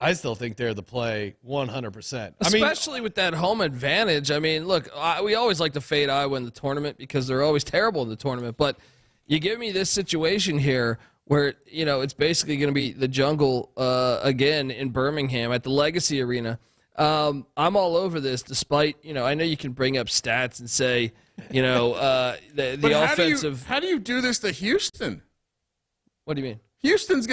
I still think they're the play 100%. Especially with that home advantage. I mean, look, we always like to fade Iowa in the tournament because they're always terrible in the tournament. But you give me this situation here where, it's basically going to be the jungle again in Birmingham at the Legacy Arena. I'm all over this despite, I know you can bring up stats and say, the offensive. How do you do this to Houston? What do you mean? Houston's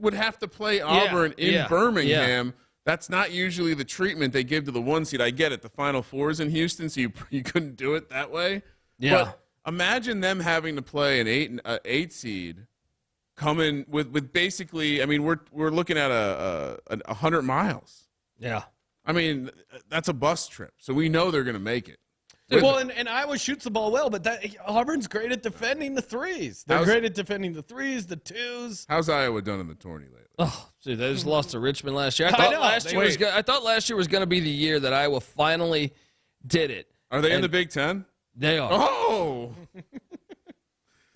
would have to play Auburn in Birmingham. Yeah. That's not usually the treatment they give to the 1 seed. I get it. The Final Four is in Houston, so you couldn't do it that way. Yeah. But imagine them having to play an 8 seed coming with basically. I mean, we're looking at 100 miles. Yeah. I mean, that's a bus trip, so we know they're going to make it. Well, and Iowa shoots the ball well, but Auburn's great at defending the threes. They're great at defending the threes, the twos. How's Iowa done in the tourney lately? Oh, dude, they just lost to Richmond last year. I thought last year was going to be the year that Iowa finally did it. Are they in the Big Ten? They are. Oh,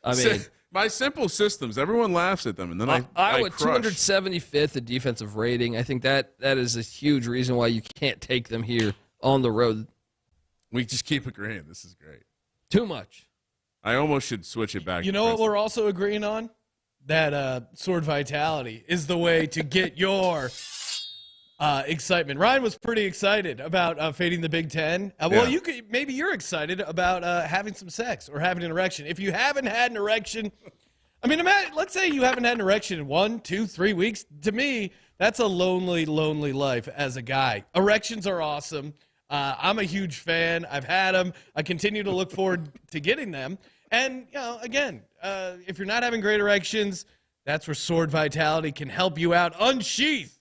I mean, My simple systems, everyone laughs at them, and then I Iowa crush. 275th in defensive rating. I think that is a huge reason why you can't take them here on the road. We just keep agreeing. This is great. Too much. I almost should switch it back. You know what we're also agreeing on? That sword vitality is the way to get your excitement. Ryan was pretty excited about fading the Big Ten. Well, maybe you're excited about having some sex or having an erection. If you haven't had an erection, I mean, let's say you haven't had an erection in 1, 2, 3 weeks. To me, that's a lonely, lonely life as a guy. Erections are awesome. I'm a huge fan. I've had them. I continue to look forward to getting them. And, again, if you're not having great erections, that's where Sword Vitality can help you out. Unsheath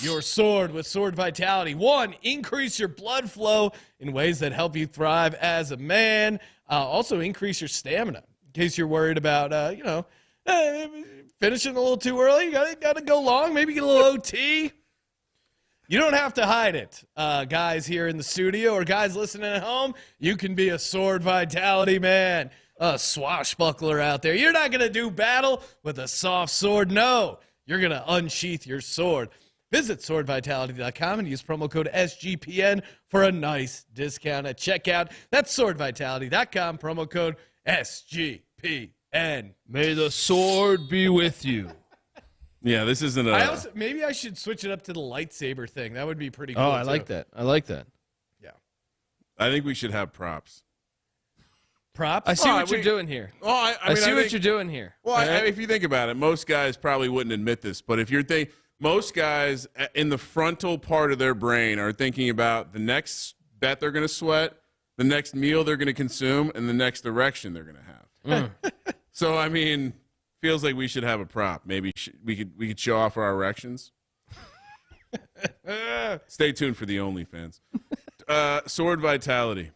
your sword with Sword Vitality. 1, increase your blood flow in ways that help you thrive as a man. Also, increase your stamina in case you're worried about, finishing a little too early. You got to go long, maybe get a little OT. You don't have to hide it, guys here in the studio or guys listening at home. You can be a Sword Vitality man, a swashbuckler out there. You're not going to do battle with a soft sword. No, you're going to unsheath your sword. Visit swordvitality.com and use promo code SGPN for a nice discount at checkout. That's swordvitality.com, promo code SGPN. May the sword be with you. Yeah, this isn't maybe I should switch it up to the lightsaber thing. That would be pretty cool. Oh, I like that. I like that. Yeah. I think we should have props. Props? I see what you're doing here. I see what you're doing here. Well, if you think about it, most guys probably wouldn't admit this, but if you're thinking, most guys in the frontal part of their brain are thinking about the next bet they're going to sweat, the next meal they're going to consume, and the next erection they're going to have. So, I mean, feels like we should have a prop. Maybe we could show off our erections. Stay tuned for the OnlyFans. Sword Vitality.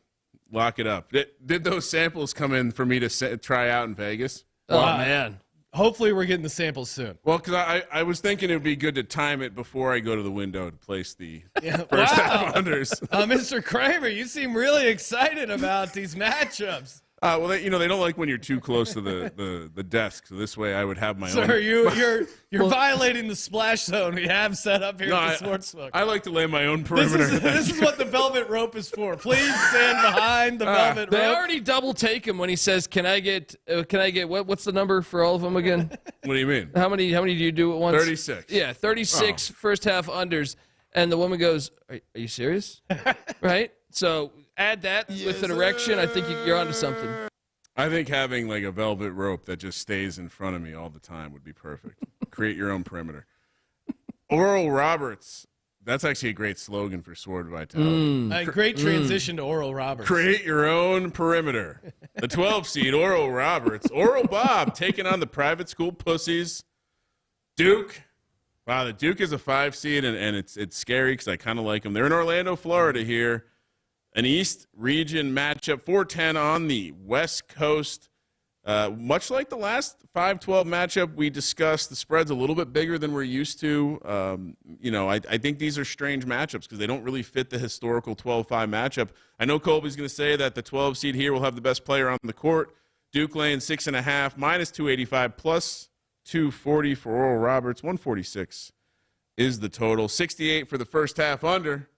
Lock it up. Did those samples come in for me to try out in Vegas? Oh, man. Hopefully we're getting the samples soon. Well, because I was thinking it would be good to time it before I go to the window to place the first half unders. Mr. Kramer, you seem really excited about these matchups. Well, they don't like when you're too close to the desk. So this way, I would have my own. Sir, you're violating the splash zone we have set up here at the Sportsbook. I like to lay my own perimeter. This is what the velvet rope is for. Please stand behind the velvet rope. They already double take him when he says, "Can I get what's the number for all of them again?" What do you mean? How many do you do at once? 36. Yeah, 36 first half unders, and the woman goes, "Are you serious?" Right? So add that with an erection. I think you're onto something. I think having like a velvet rope that just stays in front of me all the time would be perfect. Create your own perimeter. Oral Roberts. That's actually a great slogan for Sword Vitality. Great transition to Oral Roberts. Create your own perimeter. The 12 seed, Oral Roberts. Oral Bob taking on the private school pussies. Duke. Wow, the Duke is a 5 seed, and it's scary because I kind of like them. They're in Orlando, Florida here. An East region matchup, 4-10 on the West Coast. Much like the last 5-12 matchup we discussed, the spread's a little bit bigger than we're used to. I think these are strange matchups because they don't really fit the historical 12-5 matchup. I know Colby's going to say that the 12 seed here will have the best player on the court. Duke laying 6.5, minus 285, plus 240 for Oral Roberts. 146 is the total. 68 for the first half under.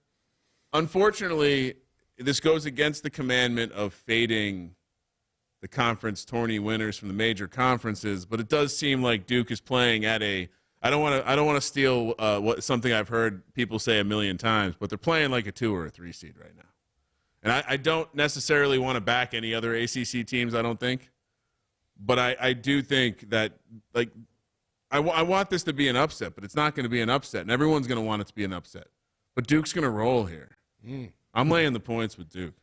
Unfortunately, this goes against the commandment of fading the conference tourney winners from the major conferences, but it does seem like Duke is playing at a. I don't want to steal something I've heard people say a million times, but they're playing like a 2 or a 3 seed right now, and I don't necessarily want to back any other ACC teams. I don't think, but I do think that I want this to be an upset, but it's not going to be an upset, and everyone's going to want it to be an upset, but Duke's going to roll here. I'm laying the points with Duke.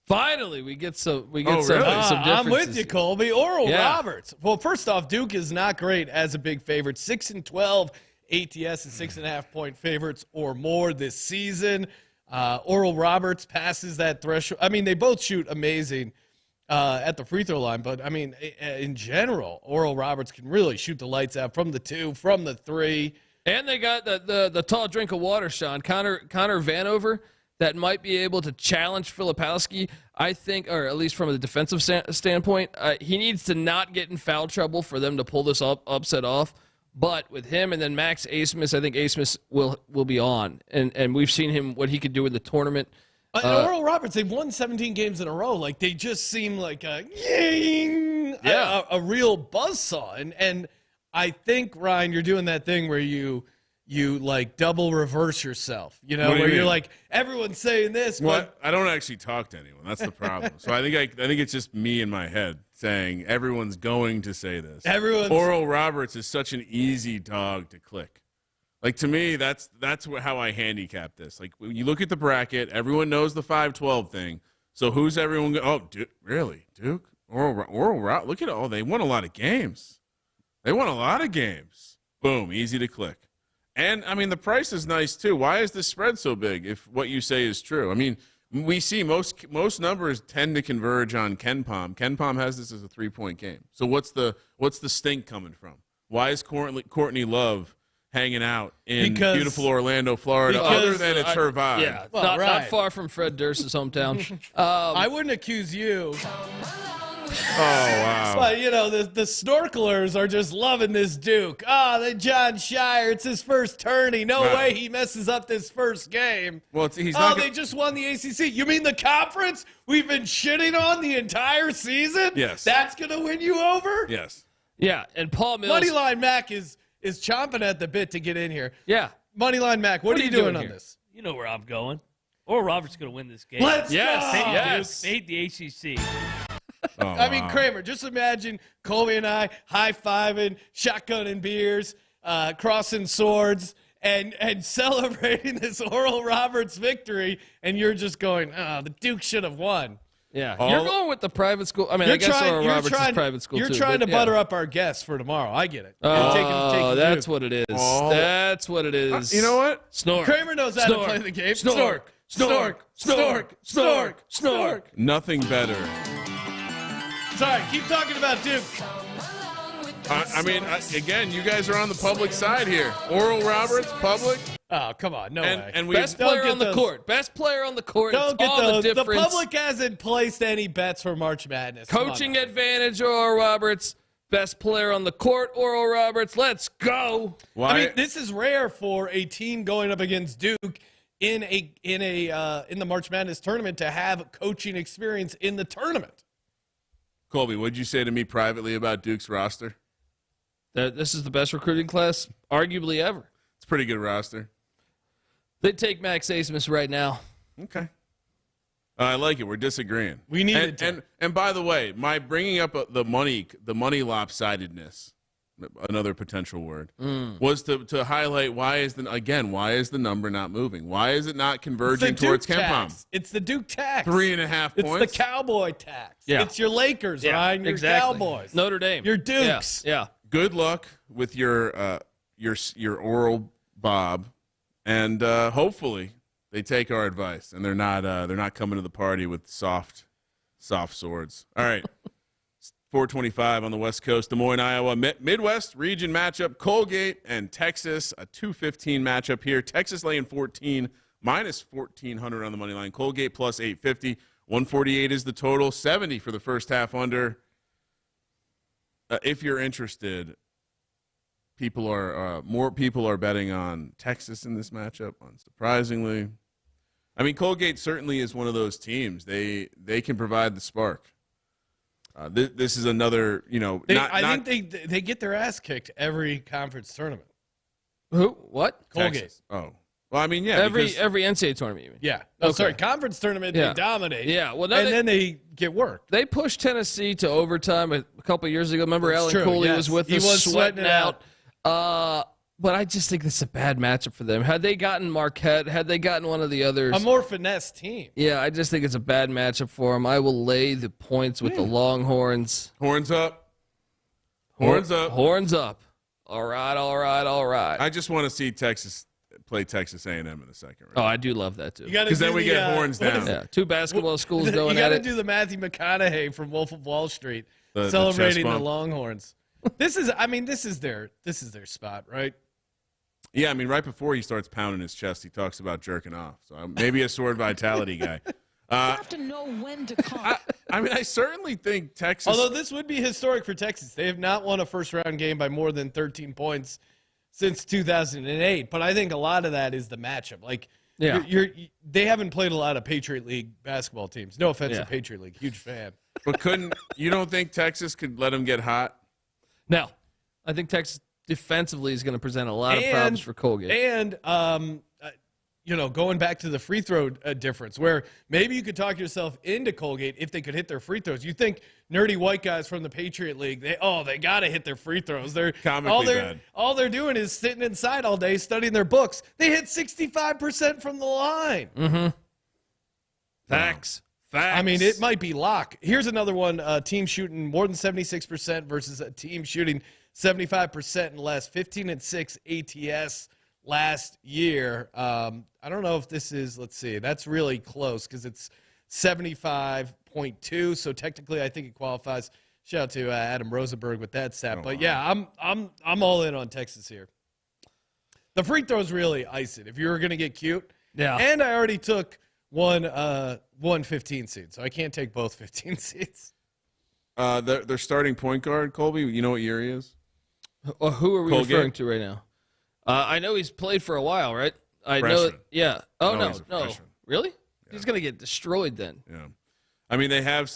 Finally, we get some really? some differences. I'm with you, Colby. Oral Yeah. Roberts. Well, first off, Duke is not great as a big favorite. 6-12 ATS and 6.5-point favorites or more this season. Oral Roberts passes that threshold. I mean, they both shoot amazing at the free throw line, but I mean, in general, Oral Roberts can really shoot the lights out from the 2, from the 3. And they got the tall drink of water, Sean. Connor Vanover, that might be able to challenge Filipowski, I think, or at least from a defensive standpoint, he needs to not get in foul trouble for them to pull this upset off. But with him and then Max Asmus, I think Asmus will be on. And we've seen him, what he could do in the tournament. Oral Roberts, they've won 17 games in a row. Like, they just seem like a real buzzsaw. And I think, Ryan, you're doing that thing where you like double reverse yourself, where you're like, everyone's saying this. But I don't actually talk to anyone. That's the problem. So I think it's just me in my head saying everyone's going to say this. Oral Roberts is such an easy dog to click. Like, to me, that's how I handicap this. Like, when you look at the bracket, everyone knows the 5-12 thing. So who's everyone? Really? Duke? Oral look at all. They won a lot of games. Boom, easy to click. And, I mean, the price is nice, too. Why is the spread so big if what you say is true? I mean, we see most numbers tend to converge on KenPom. KenPom has this as a 3-point game. So what's the stink coming from? Why is Courtney Love hanging out in beautiful Orlando, Florida, other than it's her vibe? Yeah, not far from Fred Durst's hometown. I wouldn't accuse you. Oh, wow. But, the snorkelers are just loving this Duke. The John Shire, it's his first tourney. No way he messes up this first game. Well, they just won the ACC. You mean the conference we've been shitting on the entire season? Yes. That's going to win you over? Yes. Yeah, and Paul Mills. Moneyline Mac is chomping at the bit to get in here. Yeah. Moneyline Mac, what are you doing on this? You know where I'm going. Oral Roberts going to win this game. Let's go! Yes. They hate the ACC. Oh, I mean, Kramer, just imagine Colby and I high-fiving, shotgunning beers, crossing swords, and celebrating this Oral Roberts victory, and you're just going, the Duke should have won. Yeah, you're going with the private school. I mean, I guess Oral Roberts is private school, You're too. trying to butter up our guests for tomorrow. I get it. Oh, that's Duke. what it is. Oh. That's what it is. You know what? Snort. Kramer knows how to play the game. Snork. Nothing better. Sorry, keep talking about Duke. Again, you guys are on the public side here. Oral Roberts, public. Oh, come on. No way. And Best player on the court. Best player on the court. Don't get all the difference. The public hasn't placed any bets for March Madness. Coaching advantage, Oral Roberts. Best player on the court, Oral Roberts. Let's go. Why? I mean, this is rare for a team going up against Duke in the March Madness tournament to have coaching experience in the tournament. Colby, what'd you say to me privately about Duke's roster? This is the best recruiting class, arguably ever. It's a pretty good roster. They'd take Max Asmus right now. Okay. I like it. We're disagreeing. We need it. And by the way, my bringing up the money lopsidedness, another potential word, was to highlight why is the number not moving? Why is it not converging towards KenPom? It's the Duke tax. 3.5 points. It's the Cowboy tax. Yeah. It's your Lakers, Ryan. Your Cowboys. Notre Dame. Your Dukes. Yeah. Good luck with your oral Bob, and hopefully they take our advice and they're not coming to the party with soft swords. All right. 425 on the West Coast, Des Moines, Iowa. Midwest region matchup, Colgate and Texas, a 215 matchup here. Texas laying 14, minus 1,400 on the money line. Colgate plus 850. 148 is the total, 70 for the first half under. If you're interested, more people are betting on Texas in this matchup, unsurprisingly. I mean, Colgate certainly is one of those teams. They can provide the spark. This is another, I think they get their ass kicked every conference tournament. Who? What? Colgate. Texas. Oh. Well, I mean, yeah. Every NCAA tournament, you mean? Yeah. Okay. Sorry, conference tournament, Yeah. they dominate. Yeah. Well, then they get worked. They pushed Tennessee to overtime a couple of years ago. Remember, That's Alan true, Cooley yes. was with He us, was sweating sweating it out. But I just think this is a bad matchup for them. Had they gotten Marquette, had they gotten one of the others, A more finesse team. yeah, I just think it's a bad matchup for them. I will lay the points with the Longhorns. Horns up. Horns up. Horns up. All right. I just want to see Texas play Texas A&M in the second round. Oh, I do love that too. Because then we get horns down. Yeah, two basketball schools going You got at to it. do the Matthew McConaughey from Wolf of Wall Street The celebrating chest the bump. Longhorns. This is their spot, right? Yeah, I mean, right before he starts pounding his chest, he talks about jerking off. So maybe a sword vitality guy. You have to know when to come. I mean, I certainly think Texas. Although this would be historic for Texas. They have not won a first-round game by more than 13 points since 2008. But I think a lot of that is the matchup. Like, Yeah. They haven't played a lot of Patriot League basketball teams. No offense Yeah. to Patriot League. Huge fan. But you don't think Texas could let him get hot? No. I think Texas defensively is going to present a lot of problems for Colgate. And, going back to the free throw difference, where maybe you could talk yourself into Colgate if they could hit their free throws. You think nerdy white guys from the Patriot League, they got to hit their free throws. All they're doing is sitting inside all day studying their books. They hit 65% from the line. Mm-hmm. Facts. I mean, it might be lock. Here's another one. Team shooting more than 76% versus a team shooting 75% and less. 15-6 ATS last year. I don't know if this is, let's see, that's really close because it's 75.2. So technically, I think it qualifies. Shout out to Adam Rosenberg with that stat. But yeah, I'm all in on Texas here. The free throws really ice it if you were going to get cute. Yeah. And I already took one 15 seed, so I can't take both 15 seeds. Their starting point guard, Colby, you know what year he is? Who are we Colgate? referring to right now? I know he's played for a while, right? I Freshman. know. Yeah. Oh No, he's a no. freshman. Really? He's gonna get destroyed then. Yeah. I mean, they have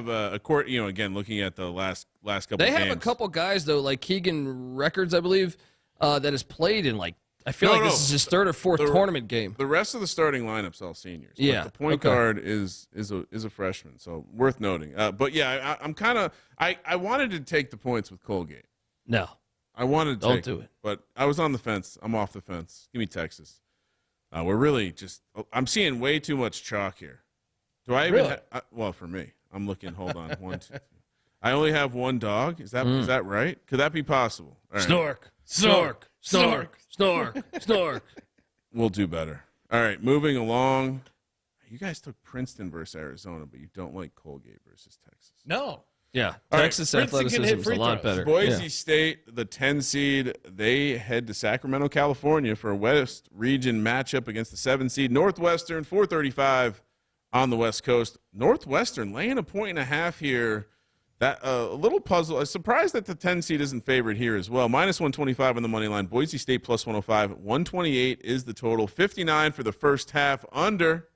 a court. Again, looking at the last couple. They of have games. a couple guys though, like Keegan Records, I believe, that has played in I feel like this is his third or fourth tournament game. The rest of the starting lineup's all seniors. But Yeah, the point okay. guard is a freshman, so worth noting. But yeah, I'm kind of I wanted to take the points with Colgate. No. I wanted to Don't take do them, it. but I was on the fence. I'm off the fence. Give me Texas. We're really I'm seeing way too much chalk here. Do I even? Really? Well, for me, I'm looking. Hold on, 1, 2, 3. I only have one dog. Is that right? Could that be possible? All right. Snork. We'll do better. All right, moving along. You guys took Princeton versus Arizona, but you don't like Colgate versus Texas. No. Yeah. All right. Texas Princeton can athleticism hit is a free lot throws. better. Boise Yeah. State, the 10 seed, they head to Sacramento, California for a West Region matchup against the 7 seed Northwestern, 4:35 on the West Coast. Northwestern laying a 1.5 here. That a little puzzle. I'm surprised that the 10 seed isn't favored here as well. -125 on the money line. Boise State plus 105. 128 is the total. 59 for the first half. Under.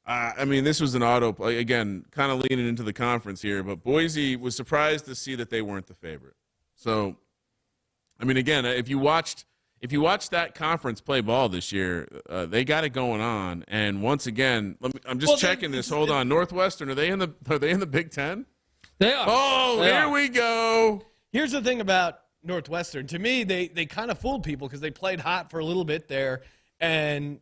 I mean, this was an auto play. Again, kind of leaning into the conference here, but Boise was surprised to see that they weren't the favorite. So, I mean, again, if you watched that conference play ball this year, they got it going on. And once again, I'm just checking this. Hold on, Northwestern, are they in the Big Ten? They are. Oh, here we go. Here's the thing about Northwestern. To me, they kind of fooled people because they played hot for a little bit there. And,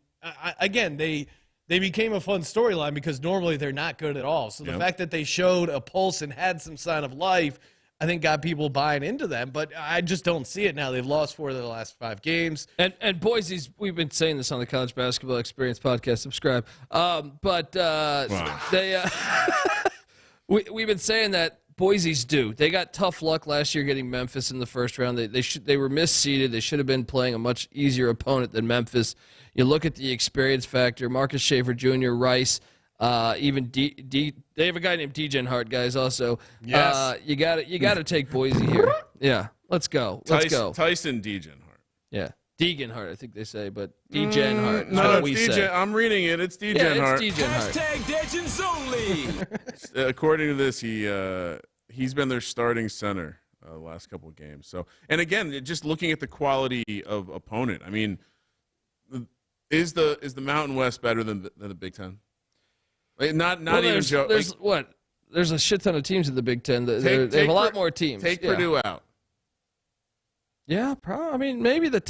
again, they became a fun storyline because normally they're not good at all. So the fact that they showed a pulse and had some sign of life, I think got people buying into them. But I just don't see it now. They've lost 4 of their last 5 games. And Boise's, we've been saying this on the College Basketball Experience podcast. Subscribe. They we've been saying that Boise's due. They got tough luck last year getting Memphis in the first round. They were misseeded. They should have been playing a much easier opponent than Memphis. You look at the experience factor. Marcus Schaefer Jr., Rice, even they have a guy named Dejan Hart, guys. Also, Yes. You got to take Boise here. Yeah, let's go. Let's go. Tyson Dejan Hart. Yeah, Deegan Hart, I think they say, but Dejan Hart. Is No, what it's we Dejan. say. I'm reading it. It's Dejan Yeah, Hart. it's Dejan Hart. Legends only. According to this, he's been their starting center the last couple of games. So, and again, just looking at the quality of opponent, I mean, is the Mountain West better than the Big Ten? Like, not even joke. There's a shit ton of teams in the Big Ten. They have a lot more teams. Take Yeah. Purdue out. Yeah, probably. I mean, maybe the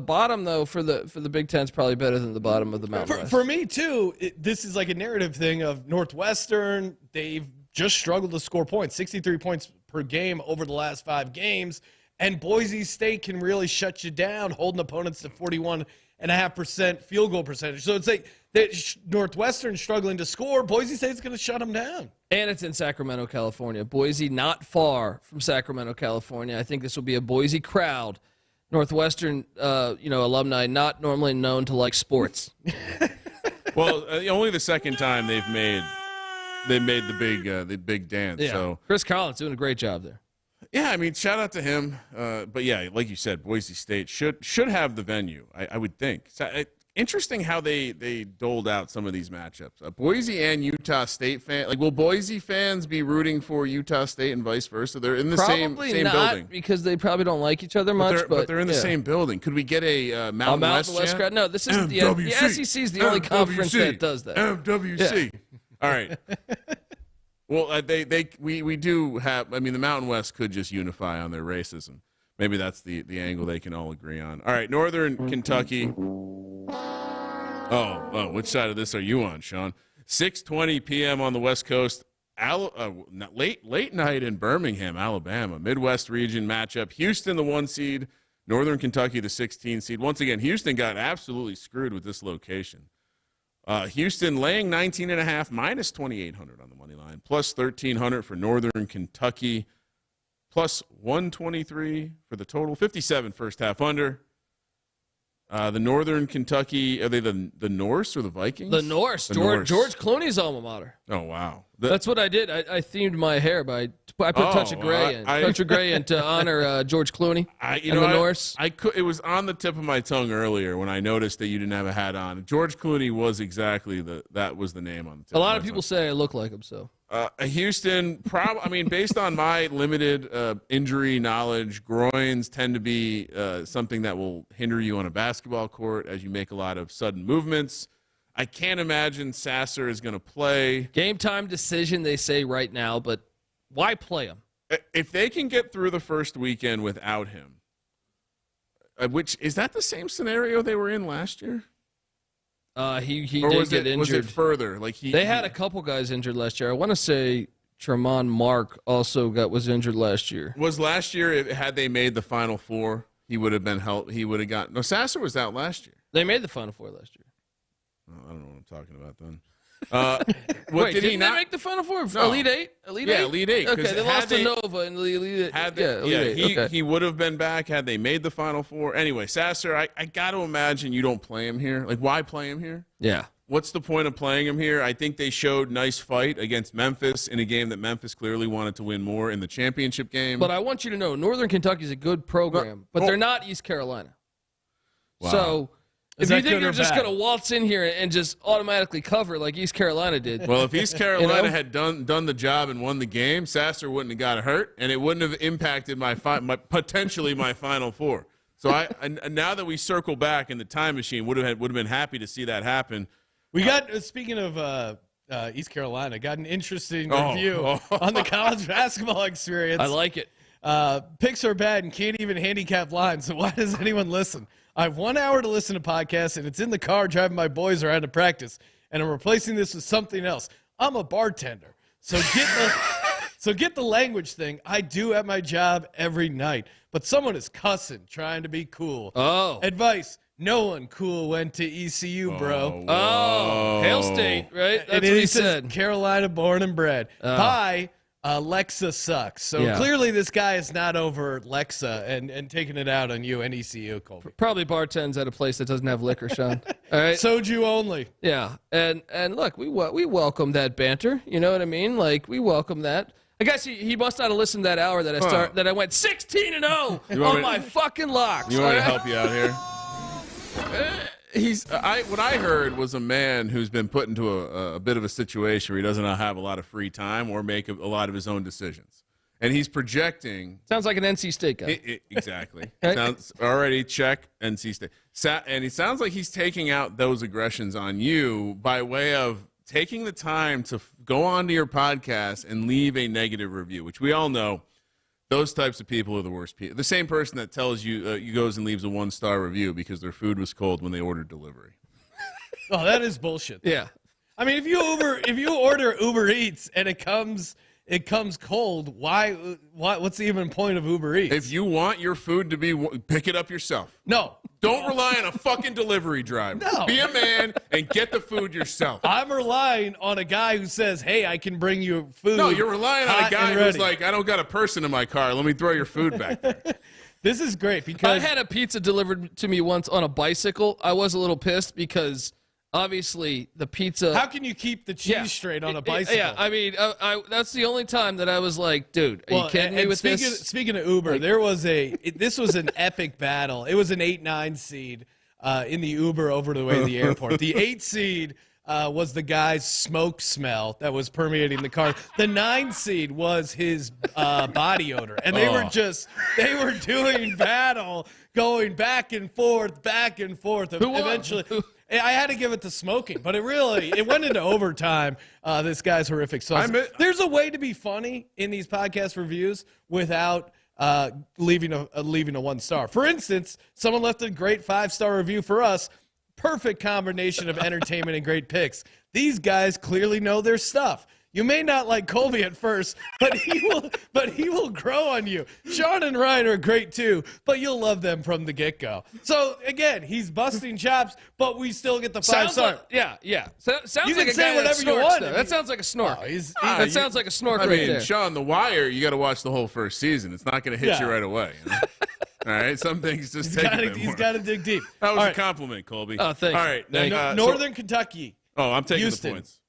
bottom though for the Big Ten is probably better than the bottom of the Mountain West. For me, too, this is like a narrative thing of Northwestern. They've just struggled to score points, 63 points per game over the last 5 games. And Boise State can really shut you down, holding opponents to 41.5% field goal percentage. So it's like Northwestern struggling to score. Boise State's going to shut them down. And it's in Sacramento, California. Boise, not far from Sacramento, California. I think this will be a Boise crowd Northwestern, alumni not normally known to like sports. Well, only the second time they made the big dance. Yeah. So Chris Collins doing a great job there. yeah, I mean, shout out to him. But yeah, like you said, Boise State should have the venue. I would think. So, interesting how they doled out some of these matchups. Boise and Utah State will Boise fans be rooting for Utah State and vice versa? They're in the same not, building because they probably don't like each other much. But they're in the same building. Could we get a Mountain West chant? crowd? No, this isn't the SEC is the only conference that does that. MWC. Yeah. All right. Well, we do have. I mean, the Mountain West could just unify on their racism. Maybe that's the angle they can all agree on. All right, Northern Kentucky. Oh, which side of this are you on, Sean? 6:20 p.m. on the West Coast. Late night in Birmingham, Alabama. Midwest region matchup. Houston, the 1 seed. Northern Kentucky, the 16 seed. Once again, Houston got absolutely screwed with this location. Houston laying 19.5, minus 2,800 on the money line, plus 1,300 for Northern Kentucky, plus 123 for the total. 57 first half under. The Northern Kentucky, are they the Norse or the Vikings? The Norse. George Clooney's alma mater. Oh, wow. That's what I did. I themed my hair I put a touch of gray in. Touch of gray in to honor George Clooney the Norse. It was on the tip of my tongue earlier when I noticed that you didn't have a hat on. George Clooney was exactly that was the name on the tip. A lot of people say I look like him, so. Houston, based on my limited injury knowledge, groins tend to be something that will hinder you on a basketball court as you make a lot of sudden movements. I can't imagine Sasser is going to play. Game time decision, they say right now, but why play him? If they can get through the first weekend without him, which is that the same scenario they were in last year? He did get injured. Was it further? They had a couple guys injured last year. I want to say Tremont Mark also was injured last year. Was last year, had they made the Final Four, he would have been helped. He would have gotten. No, Sasser was out last year. They made the Final Four last year. I don't know what I'm talking about then. Wait, did he not make the Final Four? No. Elite Eight? Elite Eight. Okay, they lost to Nova in the Elite Eight. He would have been back had they made the Final Four. Anyway, Sasser, I got to imagine you don't play him here. Like, why play him here? Yeah. What's the point of playing him here? I think they showed nice fight against Memphis in a game that Memphis clearly wanted to win more in the championship game. But I want you to know, Northern Kentucky is a good program, but they're not East Carolina. Wow. So if you think you're just going to waltz in here and just automatically cover like East Carolina did. Well, if East Carolina had done the job and won the game, Sasser wouldn't have got hurt, and it wouldn't have impacted potentially my Final Four. So now that we circle back in the time machine, would have been happy to see that happen. We got, speaking of East Carolina, got an interesting review on the college basketball experience. I like it. Picks are bad and can't even handicap lines, so why does anyone listen? I have 1 hour to listen to podcasts, and it's in the car driving my boys around to practice, and I'm replacing this with something else. I'm a bartender, so get the language thing. I do at my job every night, but someone is cussing, trying to be cool. Oh. Advice. No one cool went to ECU, bro. Oh, Hail State, right? That's what he said. Carolina born and bred. Bye. Lexa sucks. So clearly this guy is not over Lexa and taking it out on you and ECU, Colby. Probably bartends at a place that doesn't have liquor, Sean. All right. Soju only. Yeah. And look, we welcome that banter. You know what I mean? Like, we welcome that. I guess he must not have listened to that hour that I went 16-0 on my fucking locks. You want me to help you out here? What I heard was a man who's been put into a bit of a situation where he doesn't have a lot of free time or make a lot of his own decisions, and he's projecting. Sounds like an NC State guy. Exactly. Sounds already check NC State, and he sounds like he's taking out those aggressions on you by way of taking the time to go onto your podcast and leave a negative review, which we all know. Those types of people are the worst people. The same person that tells you you goes and leaves a 1-star review because their food was cold when they ordered delivery. Oh, that is bullshit. Yeah. I mean, if you order Uber Eats and it comes cold, what's the even point of Uber Eats? If you want your food to be, pick it up yourself. No. Don't rely on a fucking delivery driver. No. Be a man and get the food yourself. I'm relying on a guy who says, hey, I can bring you food. No, you're relying on a guy who's like, I don't got a person in my car. Let me throw your food back there. This is great I because had a pizza delivered to me once on a bicycle. I was a little pissed because obviously the pizza. how can you keep the cheese straight on a bicycle? Yeah, I mean, that's the only time that I was like, dude, are you kidding me with this? Speaking of Uber, this was an epic battle. It was an 8-9 seed in the Uber over the way to the airport. The 8 seed was the guy's smoke smell that was permeating the car. The 9 seed was his body odor, and they were doing battle, going back and forth. Who won? Eventually, I had to give it to smoking, but it went into overtime. This guy's horrific sauce. There's a way to be funny in these podcast reviews without leaving a 1-star. For instance, someone left a great 5-star review for us. Perfect combination of entertainment and great picks. These guys clearly know their stuff. You may not like Colby at first, but he will grow on you. Sean and Ryan are great too, but you'll love them from the get-go. So again, he's busting chops, but we still get the 5-star. Yeah. Sounds You like can a say guy whatever that you want. snorks, though. That sounds like a snork. Oh, Sounds like a snork I right mean, there. Sean, The Wire, you got to watch the whole first season. It's not going to hit you right away. You know? All right, some things just take a bit He's more. got to dig deep. That was All a right. compliment, Colby. Oh, thank you. All right, Thank then, Northern Kentucky. I'm taking Houston. the points.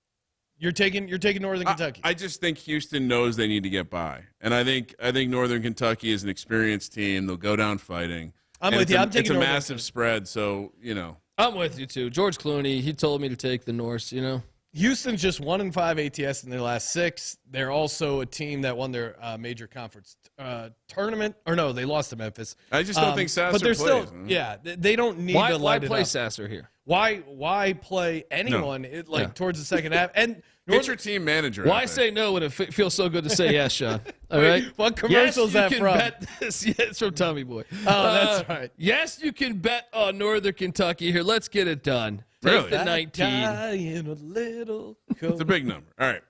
You're taking Northern Kentucky. I just think Houston knows they need to get by, and I think Northern Kentucky is an experienced team. They'll go down fighting. I'm And with you. I'm It's taking a Northern massive spread, so I'm with you too. George Clooney, he told me to take the Norse, Houston's just 1-5 ATS in their last 6. They're also a team that won their major conference tournament. Or no, they lost to Memphis. I just don't think Sasser But they're plays. still, they don't need Why to light it play up. Sasser here? Why play anyone towards the second half? And Get your team manager. Why out say no when it feels so good to say yes, Sean? All right. What commercial is that yes, you from? can bet this. Yeah, it's from Tommy Boy. Oh, that's right. Yes, you can bet on Northern Kentucky. Here, let's get it done. Really? Take the 19. Guy in a little coat. It's a big number. All right.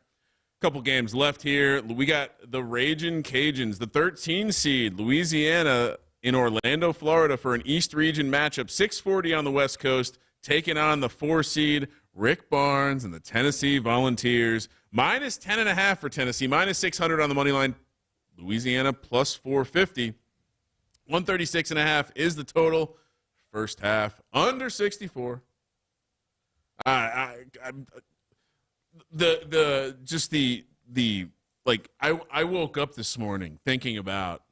Couple games left here. We got the Ragin' Cajuns, the 13 seed, Louisiana in Orlando, Florida for an East Region matchup. 6:40 on the West Coast, taking on the 4 seed, Rick Barnes and the Tennessee Volunteers. Minus 10.5 for Tennessee, minus 600 on the money line. Louisiana plus 450. 136.5 is the total. First half under 64. I woke up this morning thinking about,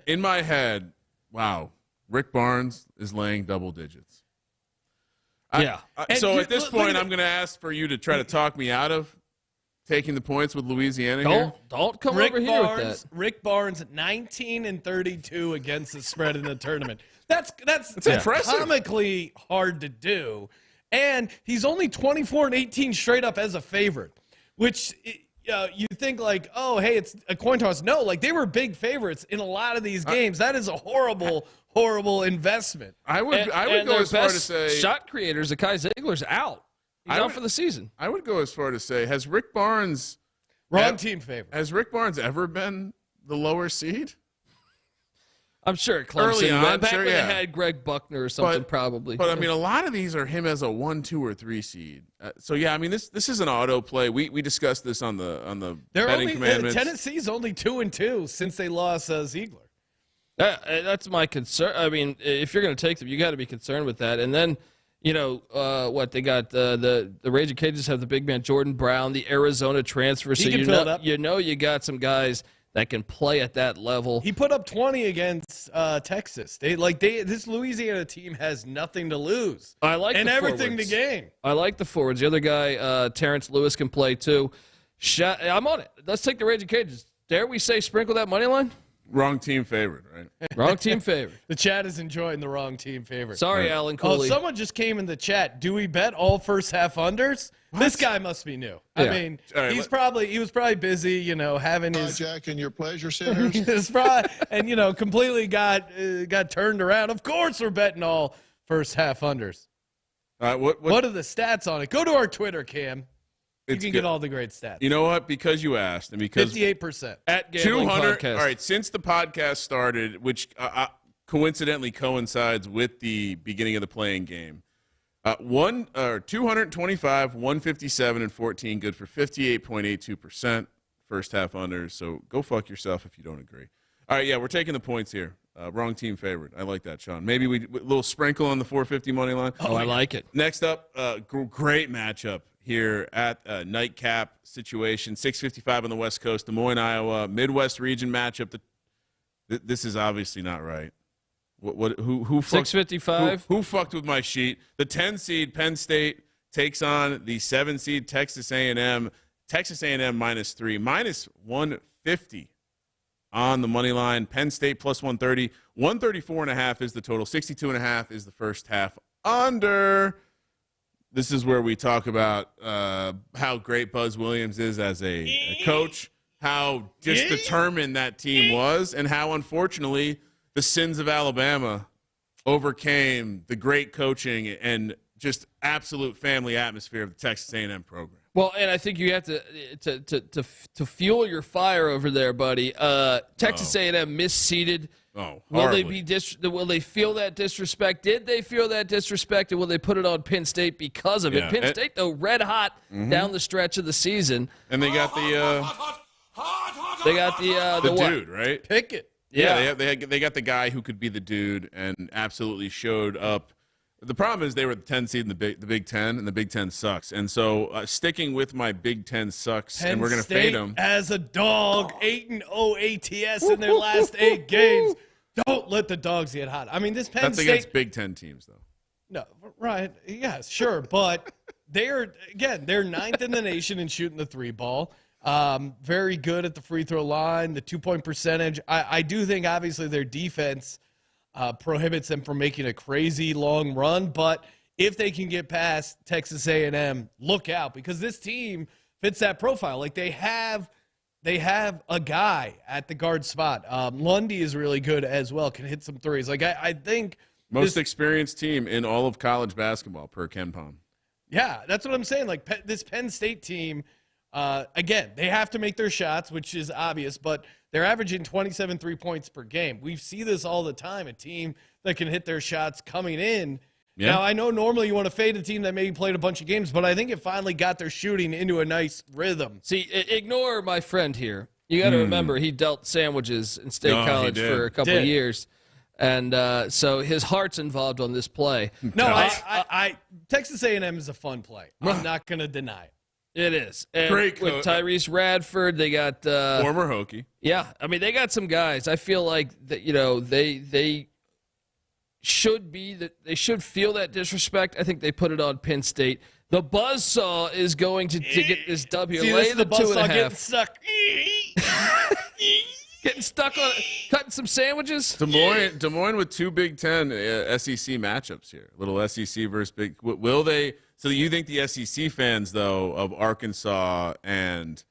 in my head, wow, Rick Barnes is laying double digits. So at this point, I'm going to ask for you to try to talk me out of taking the points with Louisiana here. Don't come over here with that. Rick Barnes 19-32 against the spread in the tournament. That's impressive. Comically hard to do. And he's only 24-18 straight up as a favorite, which you think like, oh, hey, it's a coin toss. No, like they were big favorites in a lot of these games. That is a horrible investment. I would go as far to say shot creators, Kai Ziegler's out. He's out for the season. I would go as far to say, has Rick Barnes team favorite? Has Rick Barnes ever been the lower seed? I'm sure Clemson. Early on, back sure, when yeah. they had Greg Buckner or something, probably. But I mean, a lot of these are him as a 1, 2, or 3 seed. So yeah, I mean, this is an auto play. We discussed this on the betting commandments. Tennessee's only 2-2 since they lost Ziegler. That's my concern. I mean, if you're going to take them, you got to be concerned with that. And then, they got the Raging Cajuns have the big man Jordan Brown, the Arizona transfer. So He can fill it up. you got some guys that can play at that level. He put up 20 against Texas. This Louisiana team has nothing to lose. I like and the everything forwards. to gain. I like the forwards. The other guy, Terrence Lewis, can play too. I'm on it. Let's take the Raging Cajuns. Dare we say sprinkle that money line? Wrong team favorite, right? Wrong team favorite. The chat is enjoying the wrong team favorite. Sorry, Alan Cooley. Oh, someone just came in the chat. Do we bet all first half unders? What? This guy must be new. Yeah. I mean, right, he was probably busy, having his Hijacking your pleasure centers. completely got turned around. Of course, we're betting all first half unders. What are the stats on it? Go to our Twitter, Cam. You can get all the great stats. You know what? Because you asked, and because 58% At Gambling 200. Podcast. All right, since the podcast started, which coincidentally coincides with the beginning of the playing game, 225, 157, and 14, good for 58.82% first half unders. So go fuck yourself if you don't agree. All right, yeah, we're taking the points here. Wrong team favored. I like that, Sean. Maybe a little sprinkle on the 450 money line. Oh, I like it. Next up, great matchup here at nightcap situation. 6:55 on the West Coast, Des Moines, Iowa, Midwest region matchup. This is obviously not right. Who 6:55? Who fucked with my sheet? The 10 seed Penn State takes on the 7 seed Texas A&M. Texas A&M -3, -150 on the money line. Penn State +130, 134.5 is the total. 62.5 is the first half under. This is where we talk about how great Buzz Williams is as a coach, how just determined that team was, and how unfortunately the sins of Alabama overcame the great coaching and just absolute family atmosphere of the Texas A&M program. Well, and I think you have to fuel your fire over there, buddy. Texas A&M misseeded. Oh, will they will they feel that disrespect? Did they feel that disrespect, and will they put it on Penn State because of it? Yeah. Penn State, though, red hot down the stretch of the season, and they got the what? dude, right? Pickett. Yeah, they got the guy who could be the dude and absolutely showed up. The problem is they were the 10 seed in the Big Ten, and the Big Ten sucks. And so sticking with my Big Ten sucks, Penn and we're going to fade them. As a dog, 8-0 ATS in their last 8 games. Don't let the dogs get hot. I mean, this Penn That's State. against Big Ten teams, though. No, right. Yes, sure. But they're 9th in the nation in shooting the 3 ball. Very good at the free throw line, the 2-point percentage. I do think, obviously, their defense prohibits them from making a crazy long run. But if they can get past Texas A&M, look out, because this team fits that profile. Like, they have a guy at the guard spot. Lundy is really good as well, can hit some threes. Like, I think most experienced team in all of college basketball per Ken Pom. Yeah, that's what I'm saying. Like, this Penn State team, again, they have to make their shots, which is obvious, but they're averaging 27 3-points per game. We see this all the time, a team that can hit their shots coming in. Yeah. Now, I know normally you want to fade a team that maybe played a bunch of games, but I think it finally got their shooting into a nice rhythm. See, ignore my friend here. You got to remember he dealt sandwiches in State College for a couple of years. And so his heart's involved on this play. No, Texas A&M is a fun play. I'm not going to deny it. It is. And great with Tyrese Radford, they got former Hokie. Yeah, I mean they got some guys. I feel like that they should feel that disrespect. I think they put it on Penn State. The buzzsaw is going to get this dub here. See, Lay the 2.5. Getting stuck. Getting stuck on cutting some sandwiches. Des Moines with 2 Big Ten SEC matchups here. Little SEC versus Big. Will they? So you think the SEC fans, though, of Arkansas and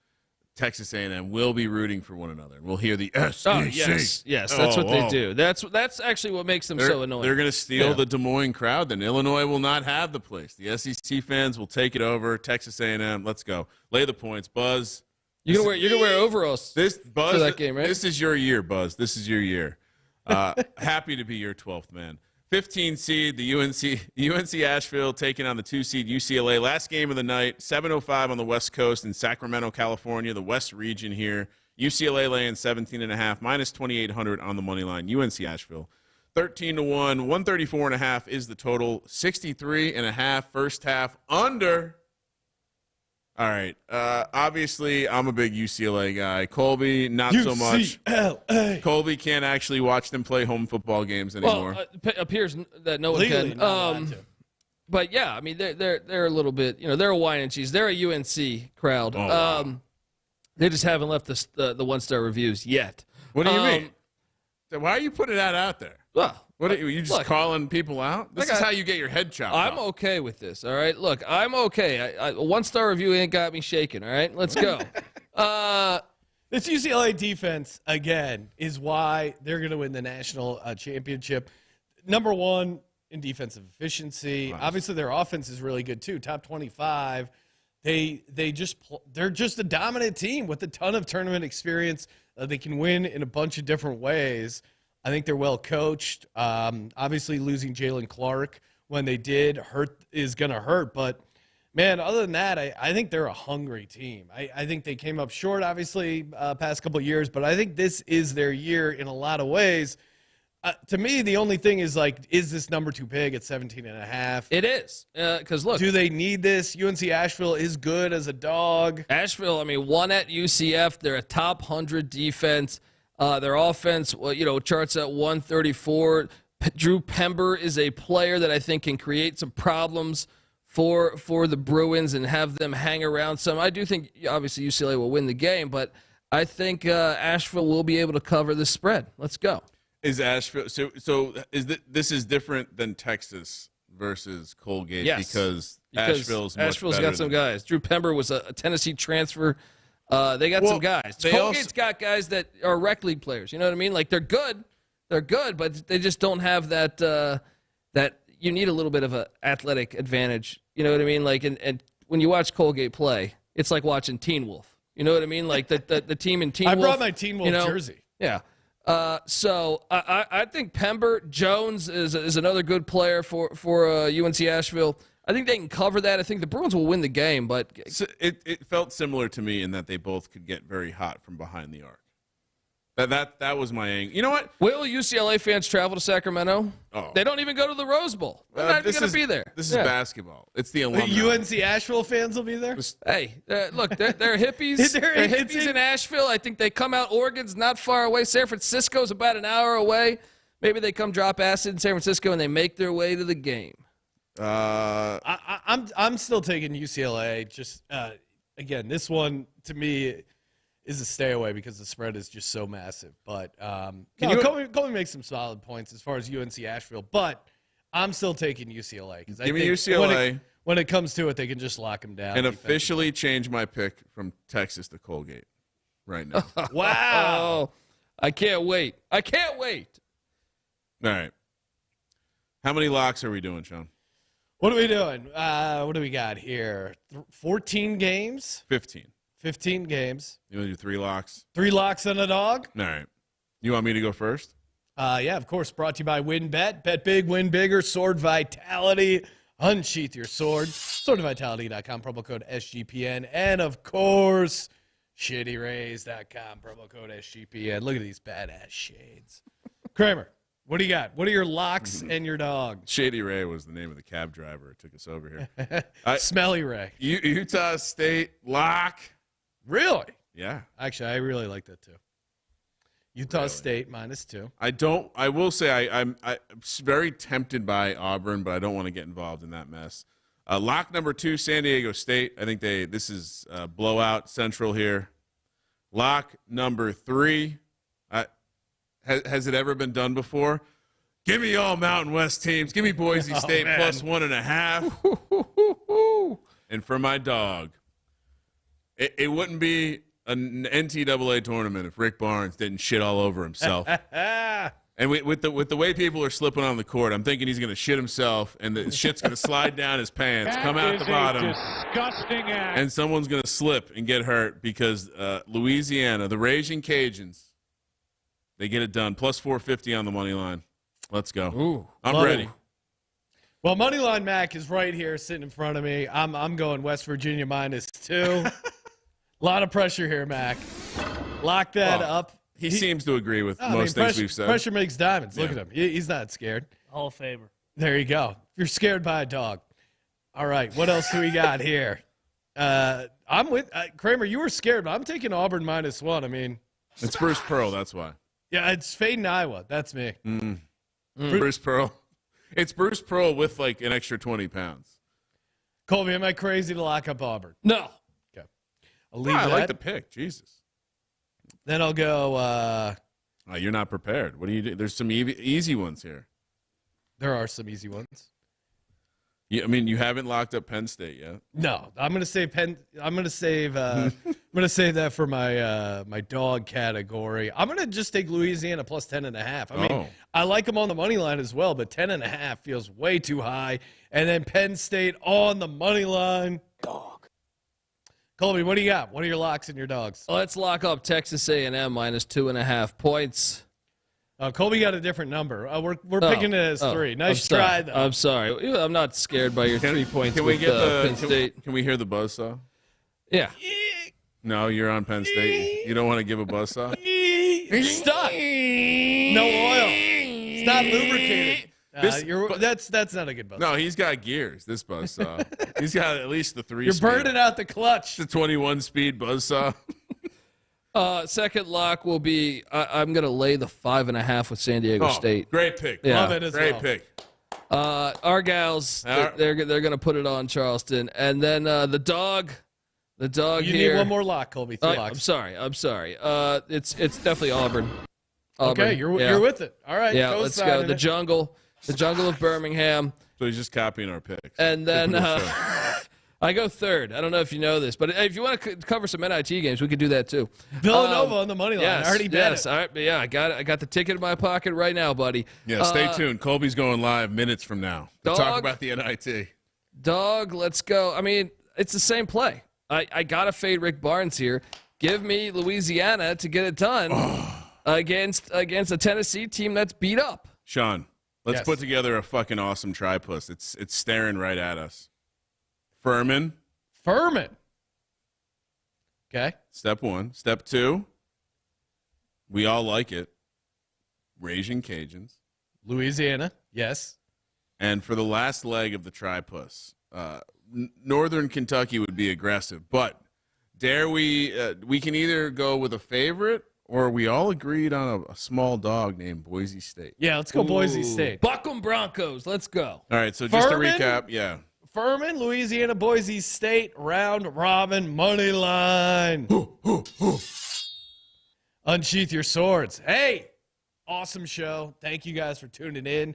Texas A&M will be rooting for one another? We'll hear the SEC. Oh, yes, that's what they do. That's actually what makes them so annoying. They're going to steal the Des Moines crowd. Then Illinois will not have the place. The SEC fans will take it over. Texas A&M, let's go. Lay the points, Buzz. You're gonna wear overalls. Buzz, for that game, right? This is your year, Buzz. This is your year. Happy to be your 12th man. 15 seed, the UNC Asheville taking on the 2 seed UCLA. Last game of the night, 7:05 on the West Coast in Sacramento, California, the West region here. UCLA laying 17.5, -2,800 on the money line. UNC Asheville, 13-1, 134.5 is the total. 63.5 first half under. All right. Obviously, I'm a big UCLA guy. Colby, not so much. Colby can't actually watch them play home football games anymore. Well, it appears that no one can. But yeah, I mean they're a little bit. They're a wine and cheese. They're a UNC crowd. Oh, wow. They just haven't left the 1-star reviews yet. What do you mean? Why are you putting that out there? Well. What are you just calling people out? This is how you get your head chopped off. I'm okay with this, all right? Look, I'm okay. A 1-star review ain't got me shaking, all right? Let's go. This UCLA defense, again, is why they're going to win the national championship. Number one in defensive efficiency. Nice. Obviously, their offense is really good, too. Top 25. They're just a dominant team with a ton of tournament experience. They can win in a bunch of different ways. I think they're well coached. Obviously, losing Jalen Clark when they did is going to hurt. But, man, other than that, I think they're a hungry team. I think they came up short, obviously, past couple of years. But I think this is their year in a lot of ways. To me, the only thing is is this number too big at 17.5? It is. Because, look. Do they need this? UNC Asheville is good as a dog. Asheville, won at UCF. They're a top 100 defense. Their offense, charts at 134. Drew Pember is a player that I think can create some problems for the Bruins and have them hang around some. I do think, obviously, UCLA will win the game, but I think Asheville will be able to cover the spread. Let's go. Is Asheville so this is different than Texas versus Colgate? Yes, because Asheville's got some guys. Drew Pember was a Tennessee transfer. They got some guys. Colgate's got guys that are rec league players. You know what I mean? Like, they're good, but they just don't have that that you need a little bit of an athletic advantage. You know what I mean? Like, and when you watch Colgate play, it's like watching Teen Wolf. You know what I mean? Like the team in Teen Wolf. I brought my Teen Wolf jersey. Yeah. So I think Pember Jones is another good player for UNC Asheville. I think they can cover that. I think the Bruins will win the game, but it felt similar to me in that they both could get very hot from behind the arc. That was my angle. You know what? Will UCLA fans travel to Sacramento? Oh. They don't even go to the Rose Bowl. They're not even going to be there. This is basketball. It's the alumni. The UNC Asheville fans will be there? Hey, look, they're hippies. They're hippies in Asheville. I think they come out. Oregon's not far away. San Francisco's about an hour away. Maybe they come drop acid in San Francisco and they make their way to the game. I'm still taking UCLA. Just again, this one to me is a stay away because the spread is just so massive. But Colby makes some solid points as far as UNC Asheville, but I'm still taking UCLA because I think UCLA when it comes to it, they can just lock them down. And officially change my pick from Texas to Colgate right now. Wow. I can't wait. All right. How many locks are we doing, Sean? What are we doing? What do we got here? 14 games? 15. 15 games. You want to do 3 locks? 3 locks on a dog? All right. You want me to go first? Yeah, of course. Brought to you by WynnBet. Bet big, win bigger. Sword Vitality. Unsheath your sword. SwordVitality.com. Promo code SGPN. And, of course, ShittyRays.com. Promo code SGPN. Look at these badass shades. Kramer, what do you got? What are your locks and your dog? Shady Ray was the name of the cab driver who took us over here. Smelly Ray. Utah State lock. Really? Yeah. Actually, I really like that too. Utah State -2. I will say I'm very tempted by Auburn, but I don't want to get involved in that mess. Lock number 2, San Diego State. I think this is blowout central here. Lock number 3. Has it ever been done before? Give me all Mountain West teams. Give me Boise State plus 1.5. And for my dog, it wouldn't be an NCAA tournament if Rick Barnes didn't shit all over himself. And with the way people are slipping on the court, I'm thinking he's going to shit himself, and the shit's going to slide down his pants, come out the bottom, disgusting act. And someone's going to slip and get hurt because Louisiana, the Raging Cajuns, they get it done. Plus 450 on the money line. Let's go. Ooh, I'm ready. Well, Moneyline Mac is right here sitting in front of me. I'm going West Virginia -2. A lot of pressure here, Mac. Lock that up. He seems to agree with most things we've said. Pressure makes diamonds. Look at him. He's not scared. Hall of Famer. There you go. You're scared by a dog. All right. What else do we got here? I'm with Kramer. You were scared, but I'm taking Auburn -1. I mean, it's Bruce Pearl. That's why. Yeah, it's fading Iowa. That's me. Bruce Pearl. It's Bruce Pearl with like an extra 20 pounds. Colby, am I crazy to lock up Auburn? No. Okay. I'll leave I that. like the pick. Jesus. Then I'll go. You're not prepared. What do you do? There's some easy ones here. There are some easy ones. I mean, you haven't locked up Penn State yet. No, I'm gonna save Penn. I'm gonna save. I'm gonna save that for my my dog category. I'm gonna just take Louisiana plus 10.5. I mean, I like them on the money line as well, but 10.5 feels way too high. And then Penn State on the money line. Dog. Colby, what do you got? What are your locks and your dogs? Let's lock up Texas A&M -2.5 points. Colby got a different number. We're picking it as 3. Nice try, though. I'm sorry. I'm not scared by your 3 points. Can we get Penn State? Can we hear the buzzsaw? Yeah. No, you're on Penn State. You don't want to give a buzzsaw? Stuck. No oil. It's not lubricated. This- That's not a good buzz. No, he's got gears. This buzzsaw. He's got at least the 3. You're burning out the clutch. The 21-speed buzzsaw. Second lock will be I'm going to lay the 5.5 with San Diego State. Great pick. Yeah. Love it as Great well. pick. Argyles, they're going to put it on Charleston, and then the dog. The dog You here. need one more lock, Colby. 3 locks. I'm sorry. It's definitely Auburn. Okay, you're with it. All right. Yeah, let's go. The jungle of Birmingham. So he's just copying our picks. And then I go third. I don't know if you know this, but if you want to cover some NIT games, we could do that too. Villanova on the money line. Yes, I already bet it. All right, yeah, I got it. I got the ticket in my pocket right now, buddy. Yeah, stay tuned. Colby's going live minutes from now to talk about the NIT. Dog, let's go. I mean, it's the same play. I got to fade Rick Barnes here. Give me Louisiana to get it done against a Tennessee team that's beat up. Sean, let's Yes. put together a fucking awesome tripus. It's staring right at us. Furman. Okay. Step 1. Step 2. We all like it. Raging Cajuns. Louisiana. Yes. And for the last leg of the tripus, Northern Kentucky would be aggressive, but dare we can either go with a favorite or we all agreed on a small dog named Boise State. Yeah, let's go Boise State. Buck'em Broncos. Let's go. All right, so just to Furman? recap, yeah. Furman, Louisiana, Boise State, round robin money line. Unsheath your swords. Hey, awesome show. Thank you guys for tuning in.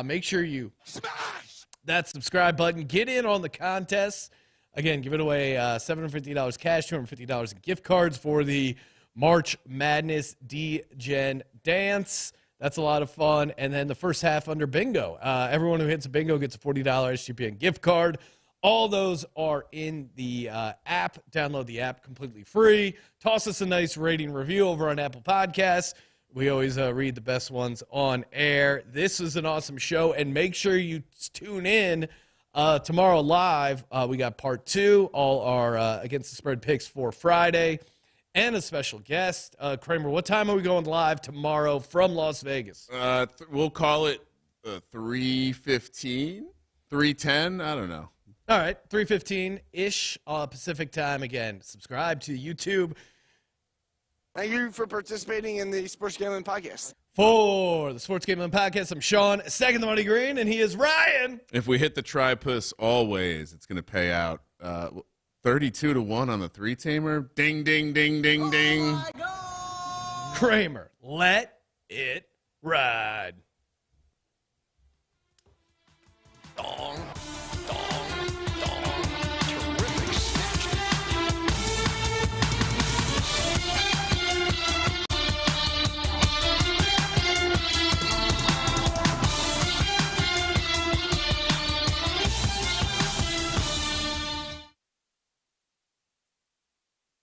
Make sure you smash that subscribe button. Get in on the contest. Again, giving away $750 cash, $250 in gift cards for the March Madness D-Gen Dance. That's a lot of fun. And then the first half under bingo. Everyone who hits a bingo gets a $40 SGPN gift card. All those are in the app. Download the app completely free. Toss us a nice rating review over on Apple Podcasts. We always read the best ones on air. This is an awesome show. And make sure you tune in tomorrow live. We got part 2, all our Against the Spread picks for Friday. And a special guest. Kramer, what time are we going live tomorrow from Las Vegas? We'll call it 3:15, 3:10. I don't know. All right, 3:15-ish Pacific time. Again, subscribe to YouTube. Thank you for participating in the Sports Gambling Podcast. For the Sports Gambling Podcast, I'm Sean, second the money green, and he is Ryan. If we hit the tripus always, it's going to pay out 32-1 on the 3-tamer. Ding, ding, ding, ding, ding. Kramer, let it ride.